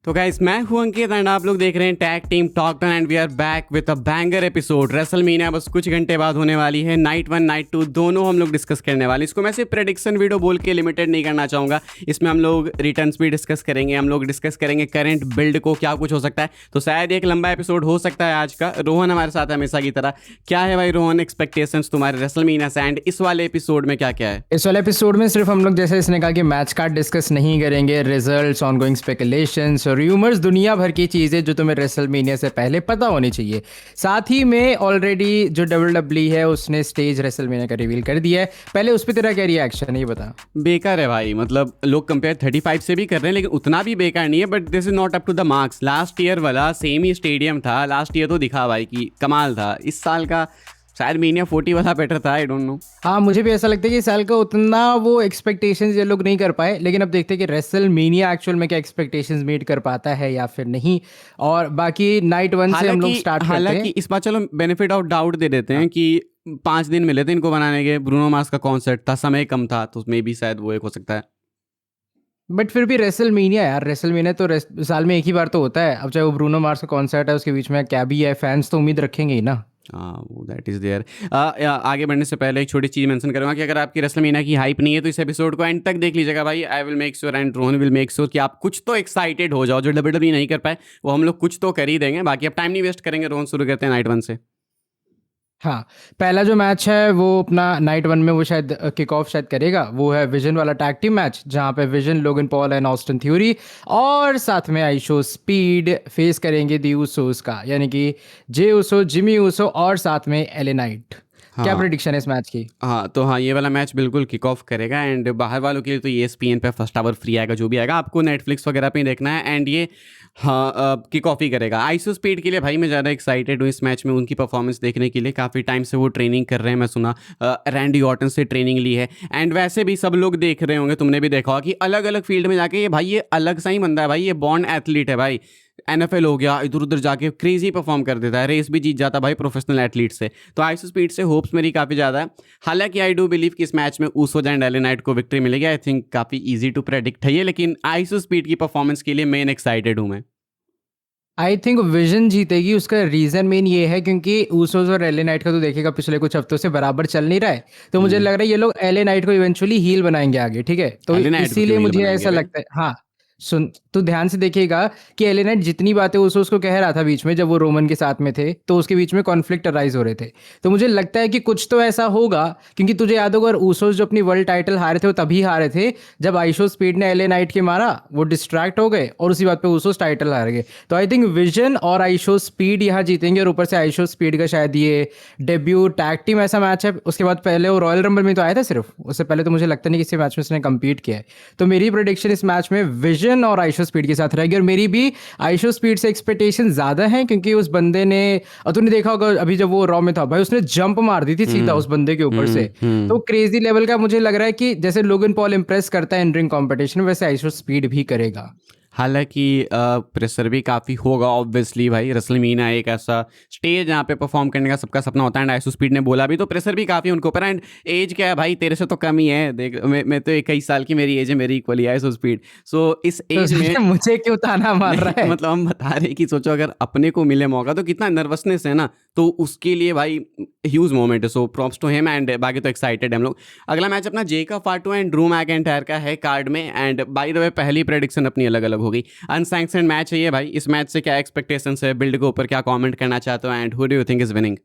तो गाइस मैं हूं अंकित एंड आप लोग देख रहे हैं tag team talk and we are back with a banger episode. WrestleMania बस कुछ घंटे बाद होने वाली है। नाइट 1 नाइट 2 दोनों हम लोग डिस्कस करने वाले। इसको मैं सिर्फ प्रेडिक्शन वीडियो बोल के लिमिटेड नहीं करना चाहूँगा। इसमें हम लोग रिटर्न्स भी डिस्कस करेंगे, हम लोग डिस्कस करेंगे करंट बिल्ड को क्या कुछ हो सकता है। तो शायद एक लंबा एपिसोड हो सकता है आज का। रोहन हमारे साथ है हमेशा की तरह। क्या है भाई रोहन एक्सपेक्टेशंस तुम्हारे रेसलमेनिया से एंड इस वाले एपिसोड में क्या क्या है? इस वाले एपिसोड में सिर्फ हम लोग जैसे इसने कहा कि मैच कार्ड डिस्कस नहीं करेंगे, रिजल्ट्स, ऑनगोइंग स्पेकुलेशंस और र्यूमर्स, दुनिया भर की चीजें जो तुम्हें रेसलमेनिया से पहले पता होनी चाहिए। साथ ही में ऑलरेडी जो WWE है उसने स्टेज रेसलमेनिया का रिवील कर दिया है। पहले उस पर तेरा क्या रिएक्शन है ये बता। बेकार है भाई, मतलब लोग कंपेयर 35 से भी कर रहे हैं लेकिन उतना भी बेकार नहीं है। But this is not up to the marks. Last year वाला सेम ही स्टेडियम था, लास्ट ईयर तो दिखा भाई कि कमाल था। इस साल का शायद मीनिया 40 वाला बेटर था, आई डोंट नो। हाँ, मुझे भी ऐसा लगता है कि इस साल का उतना वो एक्सपेक्टेशंस ये लोग नहीं कर पाए, लेकिन अब देखते हैं कि रेसलमेनिया एक्चुअल में क्या एक्सपेक्टेशंस मीट कर पाता है या फिर नहीं। और बाकी नाइट 1 से हम लोग स्टार्ट करते हैं। हालांकि इस बार चलो बेनिफिट ऑफ डाउट दे देते हैं कि 5 दिन मिले थे इनको बनाने के। ब्रूनो मार्स का कॉन्सर्ट था, समय कम था, तो उसमें भी शायद वो एक हो सकता है। बट फिर भी रेसलमेनिया यार, रेसलमेनिया तो साल में एक ही बार तो होता है। अब चाहे वो ब्रूनो मार्स का कॉन्सर्ट है, उसके बीच में क्या भी है, फैंस तो उम्मीद रखेंगे ही ना। हाँ वो दैट इज देयर। आगे बढ़ने से पहले एक छोटी चीज़ मेंशन करूंगा कि अगर आपकी रेसलमेनिया की हाइप नहीं है तो इस एपिसोड को एंड तक देख लीजिएगा भाई। I will make sure and Rohan will make sure कि आप कुछ तो एक्साइटेड हो जाओ। जो WWE नहीं कर पाए वो हम लोग कुछ तो कर ही देंगे। बाकी अब टाइम नहीं वेस्ट करेंगे, रोहन शुरू करते हैं नाइट 1 से। हाँ, पहला जो मैच है वो अपना नाइट 1 में वो शायद किक ऑफ शायद करेगा। वो है विजन वाला टैग टीम मैच, जहाँ पे vision, Logan Paul and Austin theory और साथ में आइशो स्पीड फेस करेंगे दी उसोस का, यानी कि जे उसो, जिमी उसो और साथ में एले नाइट। क्या हाँ प्रेडिक्शन है इस मैच की? हाँ, तो हाँ ये वाला मैच बिल्कुल किक ऑफ करेगा। एंड बाहर वालों के लिए तो ESPN पे फर्स्ट आवर फ्री आएगा। जो भी आएगा आपको नेटफ्लिक्स वगैरह पे ही देखना है। एंड ये हाँ किक ऑफ ही करेगा। आइसो स्पीड के लिए भाई मैं ज़्यादा एक्साइटेड हूँ इस मैच में, उनकी परफॉर्मेंस देखने के लिए। काफ़ी टाइम से वो ट्रेनिंग कर रहे हैं, मैं सुना रैंडी ऑर्टन से ट्रेनिंग ली है। एंड वैसे भी सब लोग देख रहे होंगे, तुमने भी देखा होगा कि अलग अलग फील्ड में जाके ये भाई ये अलग सा ही बंदा है भाई। ये बॉर्न एथलीट है भाई। NFL हो गया, इधर उधर जाके क्रेजी परफॉर्म कर देता है, रेस भी जीत जाता भाई प्रोफेशनल एथलीट से। तो आइसो स्पीड से होप्स मेरी काफ़ी ज़्यादा है। हालांकि आई डू बिलीव कि इस मैच में ऊसोज एंड एले नाइट को विक्ट्री मिलेगी। आई थिंक काफ़ी इजी टू प्रेडिक्ट है ये, लेकिन आइसो स्पीड की परफॉर्मेंस के लिए मेन एक्साइटेड हूँ मैं। आई थिंक विजन जीतेगी। उसका रीजन मेन ये है क्योंकि ऊसोस और एले नाइट का तो देखेगा पिछले कुछ हफ्तों से बराबर चल नहीं रहा है। तो मुझे लग रहा है ये लोग एले नाइट को इवेंचुअली हील बनाएंगे आगे, ठीक है? तो एले नाइट को इसीलिए क्यों हील मुझे बनाएंगे ऐसा भाई? लगता है। हाँ, सुन, तो ध्यान से देखिएगा कि एले नाइट जितनी बातें ऊसोस को कह रहा था बीच में, जब वो रोमन के साथ में थे, तो उसके बीच में कॉन्फ्लिक्ट अराइज हो रहे थे। तो मुझे लगता है कि कुछ तो ऐसा होगा, क्योंकि तुझे याद होगा ऊसोस जो अपनी वर्ल्ड टाइटल हारे थे वो तभी हारे थे जब आइशो स्पीड ने एले नाइट के मारा, वो डिस्ट्रैक्ट हो गए और उसी बात पे ऊसोस टाइटल हार गए। तो आई थिंक विजन और आइशो स्पीड यहाँ जीतेंगे। और ऊपर से आइशो स्पीड का शायद ये डेब्यू टैग टीम ऐसा मैच है। उसके बाद पहले वो रॉयल रंबल में तो आया था सिर्फ, उससे पहले तो मुझे लगता नहीं किसी मैच में उसने कम्पीट किया है। तो मेरी प्रोडिक्शन इस मैच में विजन और आइशो स्पीड के साथ रहेगी। और मेरी भी आइशो स्पीड से एक्सपेक्टेशन ज्यादा है, क्योंकि उस बंदे ने, और तूने देखा होगा अभी जब वो रॉ में था भाई, उसने जंप मार दी थी सीधा उस बंदे के ऊपर से। तो क्रेजी लेवल का मुझे लग रहा है कि जैसे लोगन पॉल इंप्रेस करता है इन रिंग कॉम्पिटिशन, वैसे आइशो स्पीड भी करेगा। हालांकि प्रेशर भी काफ़ी होगा ऑब्वियसली भाई। रेसलमेनिया एक ऐसा स्टेज जहाँ पे परफॉर्म करने का सबका सपना होता है। एंड आइसो स्पीड ने बोला भी, तो प्रेशर भी काफ़ी उनके ऊपर। एंड एज क्या है भाई, तेरे से तो कम ही है। देख मैं तो 21 साल की मेरी एज है, मेरी इक्वली आइसो स्पीड। सो इस एज में तो मुझे क्यों ताना मार रहा है? मतलब हम बता रहे कि सोचो अगर अपने को मिले मौका तो कितना नर्वसनेस है ना। तो उसके लिए भाई ह्यूज मोमेंट है। सो प्रॉप्स टू हिम। एंड बाकी तो एक्साइटेड है हम लोग। अगला मैच अपना जेका फाटो एंड ड्रू मैकिंटायर का है कार्ड में। एंड बाय द वे पहली प्रेडिक्शन अपनी अलग अलग होगी। अनसैंक्शन्ड मैच है ये भाई। इस मैच से क्या एक्सपेक्टेशंस है, बिल्ड के ऊपर क्या कमेंट करना चाहते हो and who do you think is winning?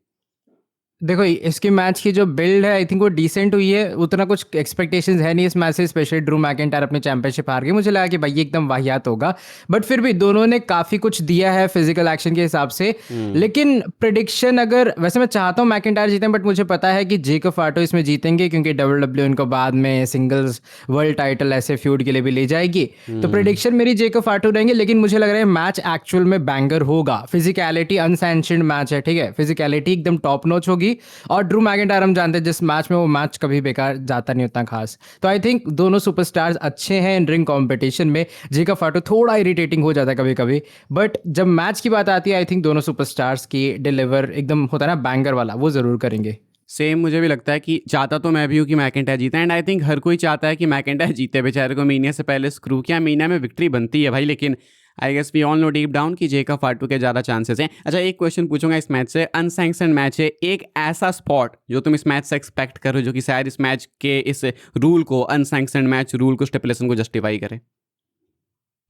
देखो, इसकी मैच की जो बिल्ड है आई थिंक वो डिसेंट हुई है। उतना कुछ एक्सपेक्टेशंस है नहीं इस मैच से, स्पेशली ड्रू मैकिंटायर अपनी चैंपियनशिप हार गई। मुझे लगा कि भाई ये एकदम वाहियात होगा, बट फिर भी दोनों ने काफ़ी कुछ दिया है फिजिकल एक्शन के हिसाब से। लेकिन प्रिडिक्शन, अगर वैसे मैं चाहता हूँ मैकिंटायर जीतें, बट मुझे पता है कि जेकब फाटो इसमें जीतेंगे, क्योंकि WWE इनको बाद में सिंगल्स वर्ल्ड टाइटल ऐसे फ्यूड के लिए भी ले जाएगी। तो प्रिडिक्शन मेरी जेकब फाटो रहेंगे। लेकिन मुझे लग रहा है मैच एक्चुअल में बैंगर होगा। फिजिकलिटी अनसैंक्शन्ड मैच है, ठीक है? फिजिकलिटी एकदम टॉप नॉच होगी। और ड्रू मैकिंटायर हम जानते हैं जिस मैच में वो मैच कभी बेकार जाता नहीं उतना खास। तो आई थिंक दोनों सुपरस्टार्स अच्छे हैं इन रिंग कंपटीशन में। जेका फाटो थोड़ा इरिटेटिंग हो जाता है कभी कभी, बट जब मैच की बात आती है आई थिंक दोनों सुपरस्टार्स की डिलीवर एकदम होता है ना बैंगर वाला, वो जरूर करेंगे। सेम मुझे भी लगता है कि चाहता तो मैं भी हूँ कि मैकिंटायर जीते। एंड आई थिंक हर कोई चाहता है कि मैकिंटायर जीते। बेचारे को मीनिया से पहले स्क्रू किया, मीनिया में विक्ट्री बनती है भाई। लेकिन I guess we all know deep down कि जे का फाटू के ज़्यादा चांसेस हैं। अच्छा, एक क्वेश्चन पूछूंगा इस मैच से, अनसैंक्शनड मैच है, एक ऐसा स्पॉट जो तुम इस मैच से एक्सपेक्ट करो जो कि शायद इस मैच के इस रूल को, अनसैंक्शनड मैच रूल को, स्टिपुलेशन को जस्टिफाई करे।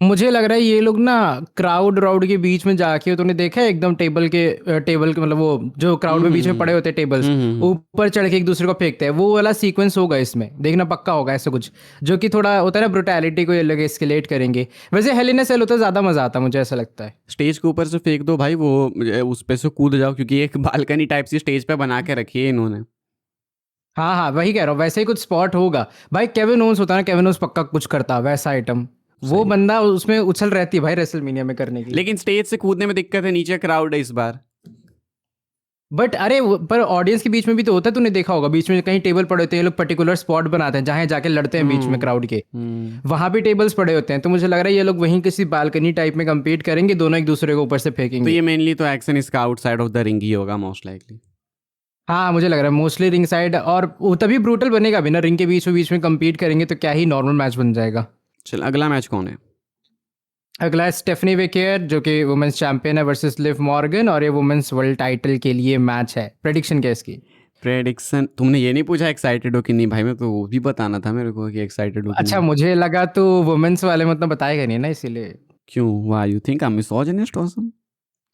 मुझे लग रहा है ये लोग ना क्राउड के बीच में जाके, तूने देखा है एकदम टेबल के मतलब वो जो क्राउड में बीच में पड़े होते हैं टेबल्स, ऊपर चढ़ के एक दूसरे को फेंकते हैं, वो वाला सीक्वेंस होगा इसमें, देखना पक्का होगा ऐसा कुछ, जो कि थोड़ा होता है ना ब्रुटैलिटी को ये लोग एस्केलेट करेंगे। वैसे हेल इन अ सेल होता है ज़्यादा मजा आता, मुझे ऐसा लगता है। स्टेज के ऊपर से फेंक दो भाई, वो उस पे से कूद जाओ, क्योंकि एक बालकनी टाइप सी स्टेज पे बना के रखी है इन्होंने। हाँ हाँ, वही कह रहा हूँ, वैसे ही कुछ स्पॉट होगा भाई। केविन ओन्स होता है ना, केविन ओन्स पक्का कुछ करता वैसा आइटम, वो बंदा उसमें उछल रहती है भाई रेसलमेनिया में करने की। लेकिन स्टेज से कूदने में दिक्कत है, नीचे क्राउड है इस बार। बट अरे पर ऑडियंस के बीच में भी तो होता है, तूने देखा होगा बीच में कहीं टेबल पड़े होते हैं, ये लोग पर्टिकुलर स्पॉट बनाते हैं जहाँ जाके लड़ते हैं बीच में क्राउड के, वहां भी टेबल्स पड़े होते हैं। तो मुझे लग रहा है ये लोग वहीं किसी बालकनी टाइप में compete करेंगे, दोनों एक दूसरे को ऊपर से तो फेंकेंगे। ये मेनली तो एक्शन इसका आउटसाइड ऑफ द रिंग ही होगा मोस्ट लाइकली। हाँ मुझे लग रहा है मोस्टली रिंग साइड, और वो तभी ब्रूटल बनेगा भी ना, रिंग के बीच में compete करेंगे तो क्या ही नॉर्मल मैच बन जाएगा। चल, अगला मैच कौन है? अगला है स्टेफनी वेकेयर जो कि वुमेन्स चैंपियन है वर्सेस लिव मॉर्गन, और ये वुमेन्स वर्ल्ड टाइटल के लिए मैच है। प्रेडिक्शन क्या है इसकी? प्रेडिक्शन तुमने ये नहीं पूछा एक्साइटेड हो कि नहीं भाई, मैं तो वो भी बताना था मेरे को कि एक्साइटेड हो कि अच्छा, नहीं। मुझे लगा तो वुमेन्स वाले मतलब बताएगा नहीं ना, इसीलिए। क्यों? Why you think I am misogynist और सम?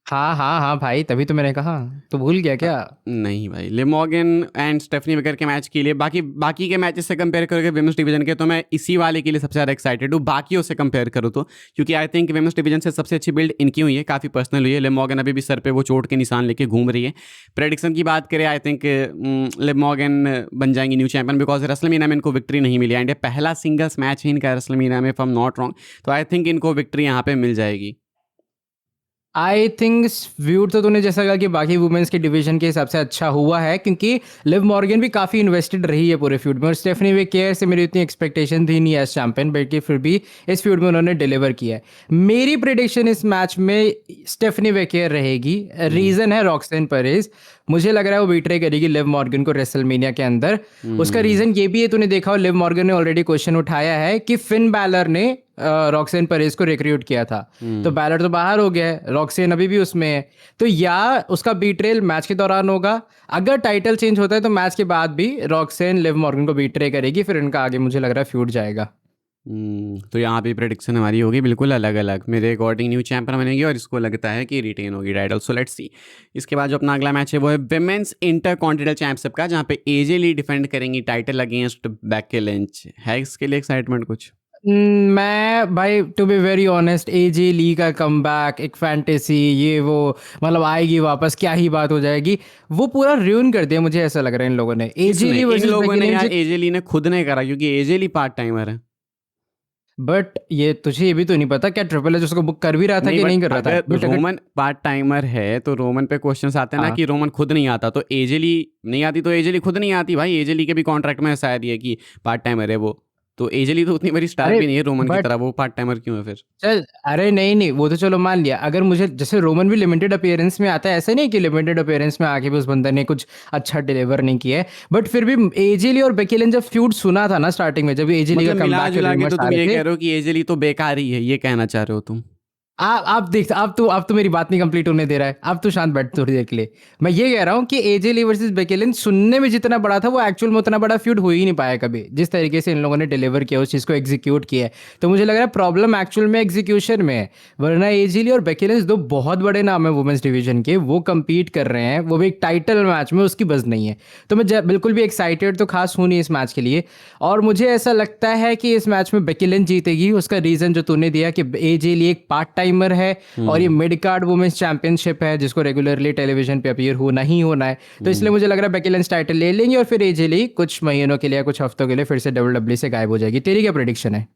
हाँ हाँ हाँ भाई, तभी तो मैंने कहा, तो भूल गया क्या? नहीं भाई, Liv Morgan and Stephanie Vaquer के मैच के लिए, बाकी के मैचेस से कंपेयर करोगे विमेंस डिवीजन के, तो मैं इसी वाले के लिए सबसे ज़्यादा एक्साइटेड हूँ बाकियों से कंपेयर करूँ तो, क्योंकि आई थिंक विमेंस डिवीजन से सबसे अच्छी बिल्ड इनकी हुई है, काफ़ी पर्सनल हुई है। लिव मॉर्गन अभी भी सर पे वो चोट के निशान लेके घूम रही है। प्रेडिक्शन की बात करें, आई थिंक लिव मॉर्गन बन जाएंगी न्यू चैंपियन, बिकॉज रेसलमेनिया में इनको विक्ट्री नहीं मिली एंड ये पहला सिंगल्स मैच है इनका रेसलमेनिया में, if I am not wrong, तो आई थिंक इनको विक्ट्री यहाँ पे मिल जाएगी। आई थिंक व्यूड तो तूने जैसा कहा कि बाकी वुमेन्स के डिवीजन के हिसाब से अच्छा हुआ है, क्योंकि लिव मॉर्गन भी काफ़ी इन्वेस्टेड रही है पूरे फ्यूड में, और स्टेफनी वेकेयर से मेरी इतनी एक्सपेक्टेशन थी नहीं एज चैंपियन, बल्कि फिर भी इस फ्यूड में उन्होंने डिलीवर किया है। मेरी प्रिडिक्शन इस मैच में स्टेफनी वेकेयर रहेगी। रीज़न है रॉक्सेन परेज, मुझे लग रहा है वो बीट्रे करेगी लिव मॉर्गन को रेसलमेनिया के अंदर। उसका रीज़न ये भी है, तूने देखा हो लिव मॉर्गन ने ऑलरेडी क्वेश्चन उठाया है कि फिन बैलर ने रॉक्सेन परेज को रिक्रूट किया था, तो बैलर तो बाहर हो गया है, रॉक्सेन अभी भी उसमें है, तो या उसका बीट्रेल मैच के दौरान होगा, अगर टाइटल चेंज होता है तो मैच के बाद भी रॉक्सेन लिव मॉर्गन को बीट्रे करेगी, फिर इनका आगे मुझे लग रहा है फ्यूड जाएगा। तो यहाँ पे प्रेडिक्शन हमारी होगी बिल्कुल अलग अलग। मेरे अकॉर्डिंग न्यू चैंपियन बनेगी और इसको लगता है कि रिटेन होगी टाइटल, सो लेट्स सी। इसके बाद जो अपना अगला मैच है वो है विमेंस इंटर कॉन्टिनेंटल चैंपियनशिप का, जहाँ पे एजे ली डिफेंड करेंगी टाइटल अगेंस्ट बेकी लिंच। है इसके लिए एक्साइटमेंट कुछ? मैं भाई टू बी वेरी ऑनेस्ट, एजे ली का कमबैक, एक फैंटेसी, ये वो मतलब आएगी वापस, क्या ही बात हो जाएगी, वो पूरा र्यून कर दिया मुझे ऐसा लग रहा है इन लोगों ने। एजे ली इन वर्सेस लोगों बेकी ने यार, लिंच। एजे ली ने खुद ने करा, क्योंकि एजे ली पार्ट टाइमर है। बट ये तुझे ये भी तो नहीं पता क्या ट्रिपल एच उसको बुक कर भी रहा था कि नहीं कर रहा था? अगर रोमन पार्ट टाइमर है तो रोमन पे क्वेश्चन आते हैं ना हाँ। कि रोमन खुद नहीं आता, तो एजेली नहीं आती, तो एजेली खुद नहीं आती भाई। एजेली के भी कॉन्ट्रैक्ट में शायद ये कि पार्ट टाइमर है वो, तो एजेली तो उतनी बड़ी स्टार अरे भी नहीं है रोमन की बट तरह, वो पार्ट टाइमर क्यों है फिर? चल, अरे नहीं नहीं, वो तो चलो मान लिया, अगर मुझे जैसे रोमन भी लिमिटेड अपीयरेंस में आता है, ऐसा नहीं कि लिमिटेड अपीयरेंस में आके भी उस बंदे ने कुछ अच्छा डिलीवर नहीं किया है, बट फिर भी एजेली और बेकी लिंच जब फ्यूड सुना था ना स्टार्टिंग में, जब एजेली का मतलब मिला कमबैक के जुला के रूमर्स तो आ तुम रहे ये थे। कह रहे हो कि एजेली तो बेकार ही है, ये कहना चाह रहे हो तुम? आप देख, अब तो मेरी बात नहीं कंप्लीट होने दे रहा है, अब तो शांत बैठ थोड़ी देर के लिए। मैं ये कह रहा हूँ कि एजे ली वर्सेस बेकी लिंच सुनने में जितना बड़ा था, वो एक्चुअल में उतना बड़ा फ्यूड हो ही नहीं पाया कभी, जिस तरीके से इन लोगों ने डिलीवर किया, उस चीज़ को एग्जीक्यूट किया है। तो मुझे लग रहा है प्रॉब्लम एक्चुअल में एग्जीक्यूशन में है, वरना एजे ली और बेकी लिंच दो बहुत बड़े नाम है वुमेन्स डिवीजन के, वो compete कर रहे हैं, वो भी एक टाइटल मैच में, उसकी बस नहीं है। तो मैं बिल्कुल भी एक्साइटेड तो खास हूँ नहीं इस मैच के लिए, और मुझे ऐसा लगता है कि इस मैच में बेकी लिंच जीतेगी। उसका रीज़न जो तूने दिया कि एजे ली एक पार्ट टाइमर है, और ये मिड कार्ड वुमेन्स चैंपियनशिप है जिसको रेगुलरली टेलीविजन पे अपीयर होना ही होना है, तो इसलिए मुझे लग रहा है बेकी लिंच टाइटल ले लेंगे, और फिर एजे ली कुछ महीनों के लिए, कुछ हफ्तों के लिए फिर से डब्ल्यूडब्ल्यूई से गायब हो जाएगी। तेरी क्या प्रेडिक्शन है?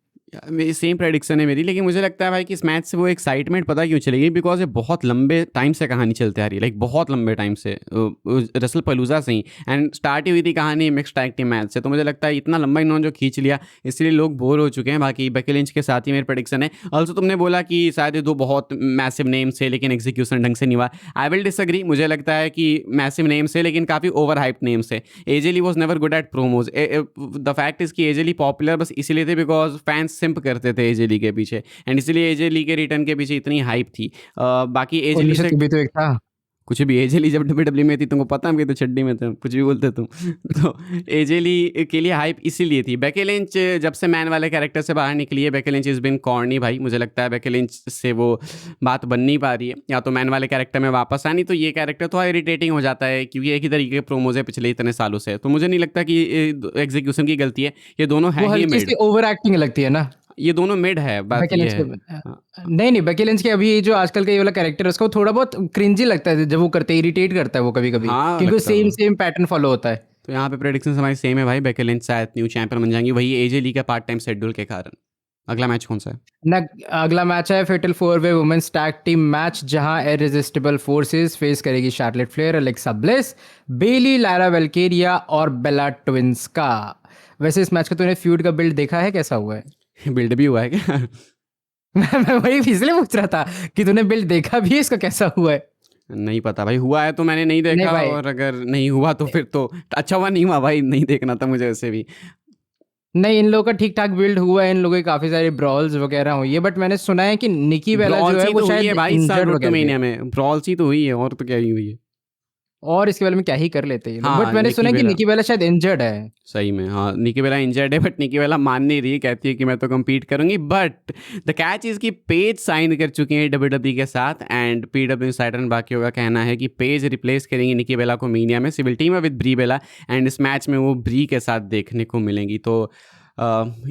मेरी सेम प्रेडिक्शन है मेरी, लेकिन मुझे लगता है भाई कि इस मैच से वो एक्साइटमेंट पता क्यों चलेगी, बिकॉज ये बहुत लंबे टाइम से कहानी चलते आ रही है, लाइक बहुत लंबे टाइम से, रसल पलूजा से ही, एंड स्टार्ट ही हुई थी कहानी मिक्स टैग टीम मैच से। तो मुझे लगता है इतना लंबा इन्होंने जो खींच लिया, इसलिए लोग बोर हो चुके हैं। बाकी बेकी लिंच के साथ ही मेरी प्रेडिक्शन है। ऑल्सो तुमने बोला कि शायद ये दो बहुत मैसिव नेम्स है लेकिन एग्जीक्यूशन ढंग से नहीं हुआ, आई विल डिसएग्री। मुझे लगता है कि मैसिव नेम्स है लेकिन काफ़ी ओवर हाइप नेम्स है। AJ Lee was never good at promos. The fact is कि एजेली पॉपुलर बस इसलिए थे बिकॉज फैंस सिंप करते थे एजे ली के पीछे, एंड इसीलिए एजे ली के रिटर्न के पीछे इतनी हाइप थी। बाकी एजे ली से तू भी तो एक था। कुछ भी, एजे ली जब डब्ल्यूडब्ल्यू में थी तुमको पता, हम कहते चड्डी में थे, कुछ भी बोलते तुम। तो एजे ली के लिए हाइप इसीलिए थी। बेकी लिंच जब से मैन वाले कैरेक्टर से बाहर निकली है, Becky Lynch is been corny भाई। मुझे लगता है बेकी लिंच से वो बात बन नहीं पा रही है, या तो मैन वाले कैरेक्टर में वापस आनी, तो ये कैरेक्टर थोड़ा इरिटेटिंग हो जाता है क्योंकि एक ही तरीके के प्रोमोज है पिछले इतने सालों से। तो मुझे नहीं लगता कि एग्जीक्यूशन की गलती है, ये दोनों है वो ही हल्की सी मिड, ओवर एक्टिंग लगती है ना ये दोनों मिड है, बात बेकी ये लिंच है। के। हाँ, नहीं नहीं, बेकी लिंच के अभी जो आजकल का ये वाला कैरेक्टर है उसका वो थोड़ा बहुत क्रिंजी लगता है जब वो करते हैं, इरिटेट करता है वो कभी कभी, हाँ क्योंकि लगता सेम है। सेम पैटर्न फॉलो होता है। तो यहाँ पे प्रेडिक्शन हमारी सेम है भाई, बेकी लिंच शायद न्यू चैंपियन बन जाएंगी, वही एजे ली का पार्ट टाइम शेड्यूल के कारण। अगला मैच कौन सा है? न अगला मैच है फेटल 4-वे वुमेन्स टैग टीम मैच, जहां इररेसिस्टिबल फोर्सेस फेस करेगी Charlotte Flair, Alexa Bliss, Bayley, Lyra Valkyria और बेला ट्विंस का। वैसे इस मैच का तूने फ्यूड का बिल्ड देखा है, कैसा हुआ है? बिल्ड भी हुआ है क्या? मैं वही इसलिए पूछ रहा था कि तूने बिल्ड देखा भी है, इसका कैसा हुआ है? नहीं पता भाई, हुआ है तो मैंने नहीं नहीं देखा, भाई, और अगर नहीं हुआ तो फिर तो अच्छा हुआ, नहीं हुआ भाई, नहीं देखना था मुझे वैसे भी। नहीं, इन लोगों का ठीक ठाक बिल्ड हुआ है, इन लोगों की काफी सारी ब्रॉल्स वगैरह हुई है, बट मैंने सुना है कि निकी बेला जो ब्रॉल है सी वो तो हुई है शायद भाई इस साल इंजर्ड रोड टू वगैरह है। मेनिया में, ब्रॉल सी तो हुई है, और तो क्या ही हुई है। और इसके बारे में क्या ही कर लेते हैं, बट हाँ मैंने निकी सुना है कि बेला, निकी बेला शायद इंजर्ड है। सही में हाँ, निकी बेला इंजर्ड है, बट निकी बेला मान नहीं रही है, कहती है कि मैं तो कम्पीट करूंगी। बट द कैच इज कि पेज साइन कर चुके हैं डब्ल्यूडब्ल्यू के साथ, एंड पीडब्ल्यू इंसाइडर बाकियों का कहना है कि पेज रिप्लेस करेंगी निकी बेला को मीनिया में, सिविल टीम है विद ब्री बेला, एंड इस मैच में वो ब्री के साथ देखने को मिलेंगी। तो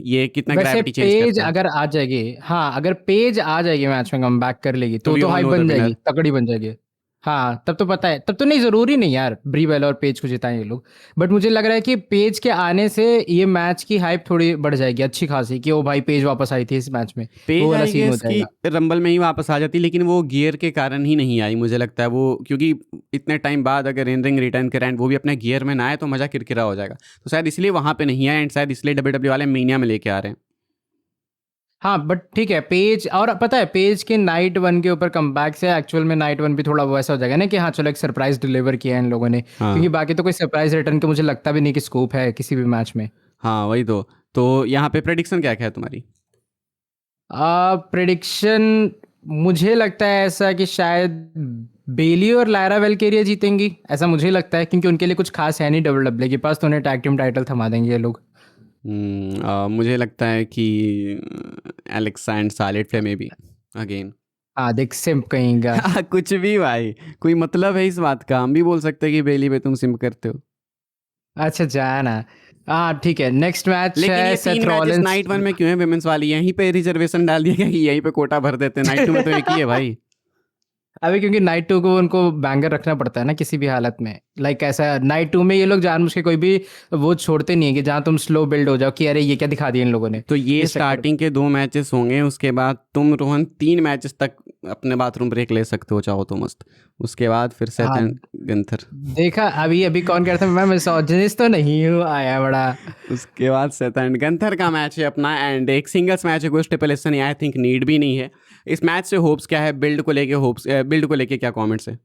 ये कितना वैसे ग्रेविटी चेंज पेज करता है। अगर आ जाएगी, हाँ अगर पेज आ जाएगी मैच में कम बैक कर लेगी तो वी तो ऑल हाइप नो द बन जाएगी, विनर। तकड़ी बन जाएगी। हाँ तब तो पता है, तब तो नहीं जरूरी नहीं यार ब्री बेला और पेज को जिताएं ये लोग, बट मुझे लग रहा है कि पेज के आने से ये मैच की हाइप थोड़ी बढ़ जाएगी अच्छी खासी, कि ओ भाई पेज वापस आई थी इस मैच में, वो पेज वाला आई सीन हो गेस कि जाएगा। रंबल में ही वापस आ जाती, लेकिन वो गियर के कारण ही नहीं आई मुझे लगता है, वो क्योंकि इतने टाइम बाद अगर इन रिंग रिटर्न करें एंड वो भी अपने गियर में ना आए तो मज़ा किरकिरा हो जाएगा, तो शायद इसलिए वहाँ पे नहीं आए, एंड शायद इसलिए डब्ल्यूडब्ल्यू वाले मीनिया में लेके आ रहे हैं। हाँ बट ठीक है पेज, और पता है पेज के नाइट वन के ऊपर कमबैक से एक्चुअल में नाइट वन भी थोड़ा वैसा हो जाएगा ना कि हाँ चलो एक सरप्राइज डिलीवर किया है इन लोगों ने, हाँ क्योंकि बाकी तो कोई सरप्राइज रिटर्न का मुझे लगता भी नहीं कि स्कोप है किसी भी मैच में। हाँ वही तो यहाँ पे प्रेडिक्शन क्या क्या है तुम्हारी? प्रिडिक्शन मुझे लगता है ऐसा कि शायद बेली और लायरा वेल्केरिया जीतेंगी, ऐसा मुझे लगता है, क्योंकि उनके लिए कुछ खास है नहीं डब्ल्यूडब्ल्यू के पास, तो उन्हें टैग टीम टाइटल थमा देंगे ये लोग। मुझे लगता है कि एलेक्सा एंड सार्लेट फ्लेयर में भी अगेन। हाँ देख सिम्प कहेंगा। कुछ भी भाई, कोई मतलब है इस बात का? हम भी बोल सकते हैं कि बेली पे तुम सिम करते हो, अच्छा जा ना। हाँ ठीक है, नेक्स्ट मैच लेकिन है ये सेथ 3 मैचेस रॉलिंस। नाइट 1 में क्यों है विमेंस वाली? यहीं पे रिजर्वेशन डाल दिया गया कि यहीं पे कोटा भर देते हैं, नाइट 2 में तो एक ही है भाई। अभी क्योंकि नाइट टू को उनको बैंगर रखना पड़ता है ना किसी भी हालत में, लाइक ऐसा नाइट टू में ये लोग जानबूझ के कोई भी वो छोड़ते नहीं है कि जहाँ तुम स्लो बिल्ड हो जाओ कि अरे ये क्या दिखा दिया इन लोगों ने। तो ये इस चक्कर में। स्टार्टिंग के 2 मैचेस होंगे, उसके बाद तुम रोहन 3 मैचेस तक अपने बाथरूम ब्रेक ले सकते हो चाहो तो मस्त, उसके बाद फिर सेथ हाँ एंड गंथर, देखा अभी अभी कौन कहता है मैं मिसोजिनिस्ट तो नहीं हूँ आया बड़ा। उसके बाद सेथ एंड गंथर का मैच है अपना, एंड एक सिंगल्स मैच है, कोई स्टिपुलेशन आई थिंक नीड भी नहीं है इस मैच से। होप्स क्या है बिल्ड को लेके? बिल्ड को लेके क्या कमेंट्स है?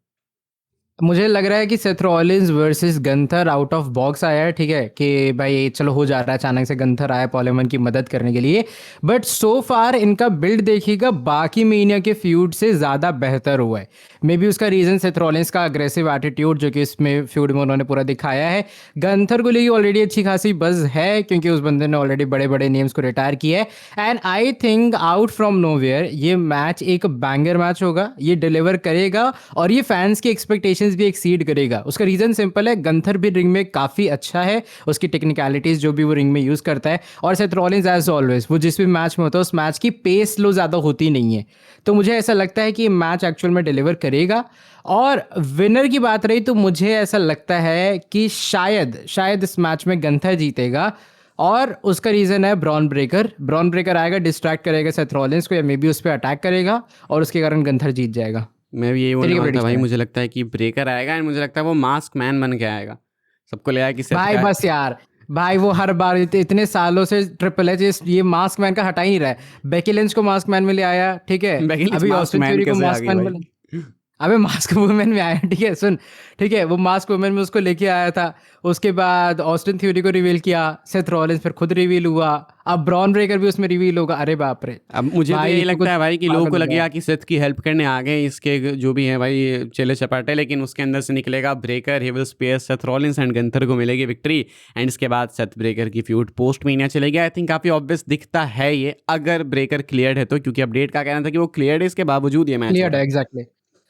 मुझे लग रहा है कि Seth Rollins versus Gunther out of box आया है, ठीक है कि भाई चलो हो जा रहा है, अचानक से गंथर आया पॉल हेमन की मदद करने के लिए, बट सो फार इनका बिल्ड देखिएगा बाकी मीनिया के फ्यूड से ज़्यादा बेहतर हुआ है। मे बी उसका रीज़न सेथ रॉलिंस का अग्रेसिव एटीट्यूड जो कि इसमें फ्यूड में उन्होंने पूरा दिखाया है। गंथर को लेके ऑलरेडी अच्छी खासी बज़ है क्योंकि उस बंदे ने ऑलरेडी बड़े बड़े नेम्स को रिटायर किया है, and I think out from nowhere ये मैच एक बैंगर मैच होगा, ये डिलीवर करेगा और ये फैंस की एक्सपेक्टेशंस भी एक्सीड करेगा। उसका रीजन सिंपल है, गंथर भी रिंग में काफी अच्छा है, उसकी टेक्निकलिटीज जो भी वो रिंग में यूज करता है, और सेथ रॉलिंस एज ऑलवेज वो जिस भी मैच में होता है उस मैच की पेस लो ज्यादा होती नहीं है, तो मुझे ऐसा लगता है कि मैच एक्चुअल में डिलीवर करेगा। और विनर की बात रही तो मुझे ऐसा लगता है कि शायद इस मैच में गंथर जीतेगा, और उसका रीजन है ब्रॉन ब्रेकर आएगा, डिस्ट्रैक्ट करेगा सेथ रॉलिंस को, या मे बी उस पर अटैक करेगा और उसके कारण गंथर जीत जाएगा। मैं भी यही बोलने तेरी क्या वाला था भाई, prediction है? मुझे लगता है कि ब्रेकर आएगा, एंड मुझे लगता है वो मास्क मैन बन के आएगा, सबको ले आया कि सेथ भाई का बस यार, भाई वो हर बार इतने सालों से ट्रिपल एच ये मास्क मैन का हटा ही नहीं रहा है। बेकी लिंच को मास्क मैन में ले आया, ठीक है, बेकी लिंच अभी मास्क ऑस्टिन मैन थ्योरी को कैसे आ मास्क गई मैन भाई? में अबे मास्क वुमेन में आया, ठीक है सुन, ठीक है वो मास्क वुमेन में उसको लेके आया था, उसके बाद ऑस्टिन थ्योरी को रिवील किया, सेथ रॉलिंस फिर खुद रिवील हुआ, अब ब्रॉन ब्रेकर भी उसमें रिवील होगा। अरे बाप रे अब मुझे तो भाई, यही तो कुछ लगता है भाई कि लोगों पागल को हो गया। लगेगा कि सेथ की हेल्प करने आ गए इसके जो भी हैं भाई चेले चपाटे, लेकिन उसके अंदर से निकलेगा Breakker, he will spare Seth Rollins and Gunther को मिलेगी विक्ट्री, एंड इसके बाद सेथ ब्रेकर की फ्यूड पोस्ट मीनिया चलेगी। आई थिंक काफ़ी ऑब्वियस दिखता है ये, अगर ब्रेकर क्लियर्ड है तो, क्योंकि अपडेट का कहना था कि वो क्लियर्ड है, इसके बावजूद ये मैच हो क्लियर्ड रहा है है। एग्जैक्टली।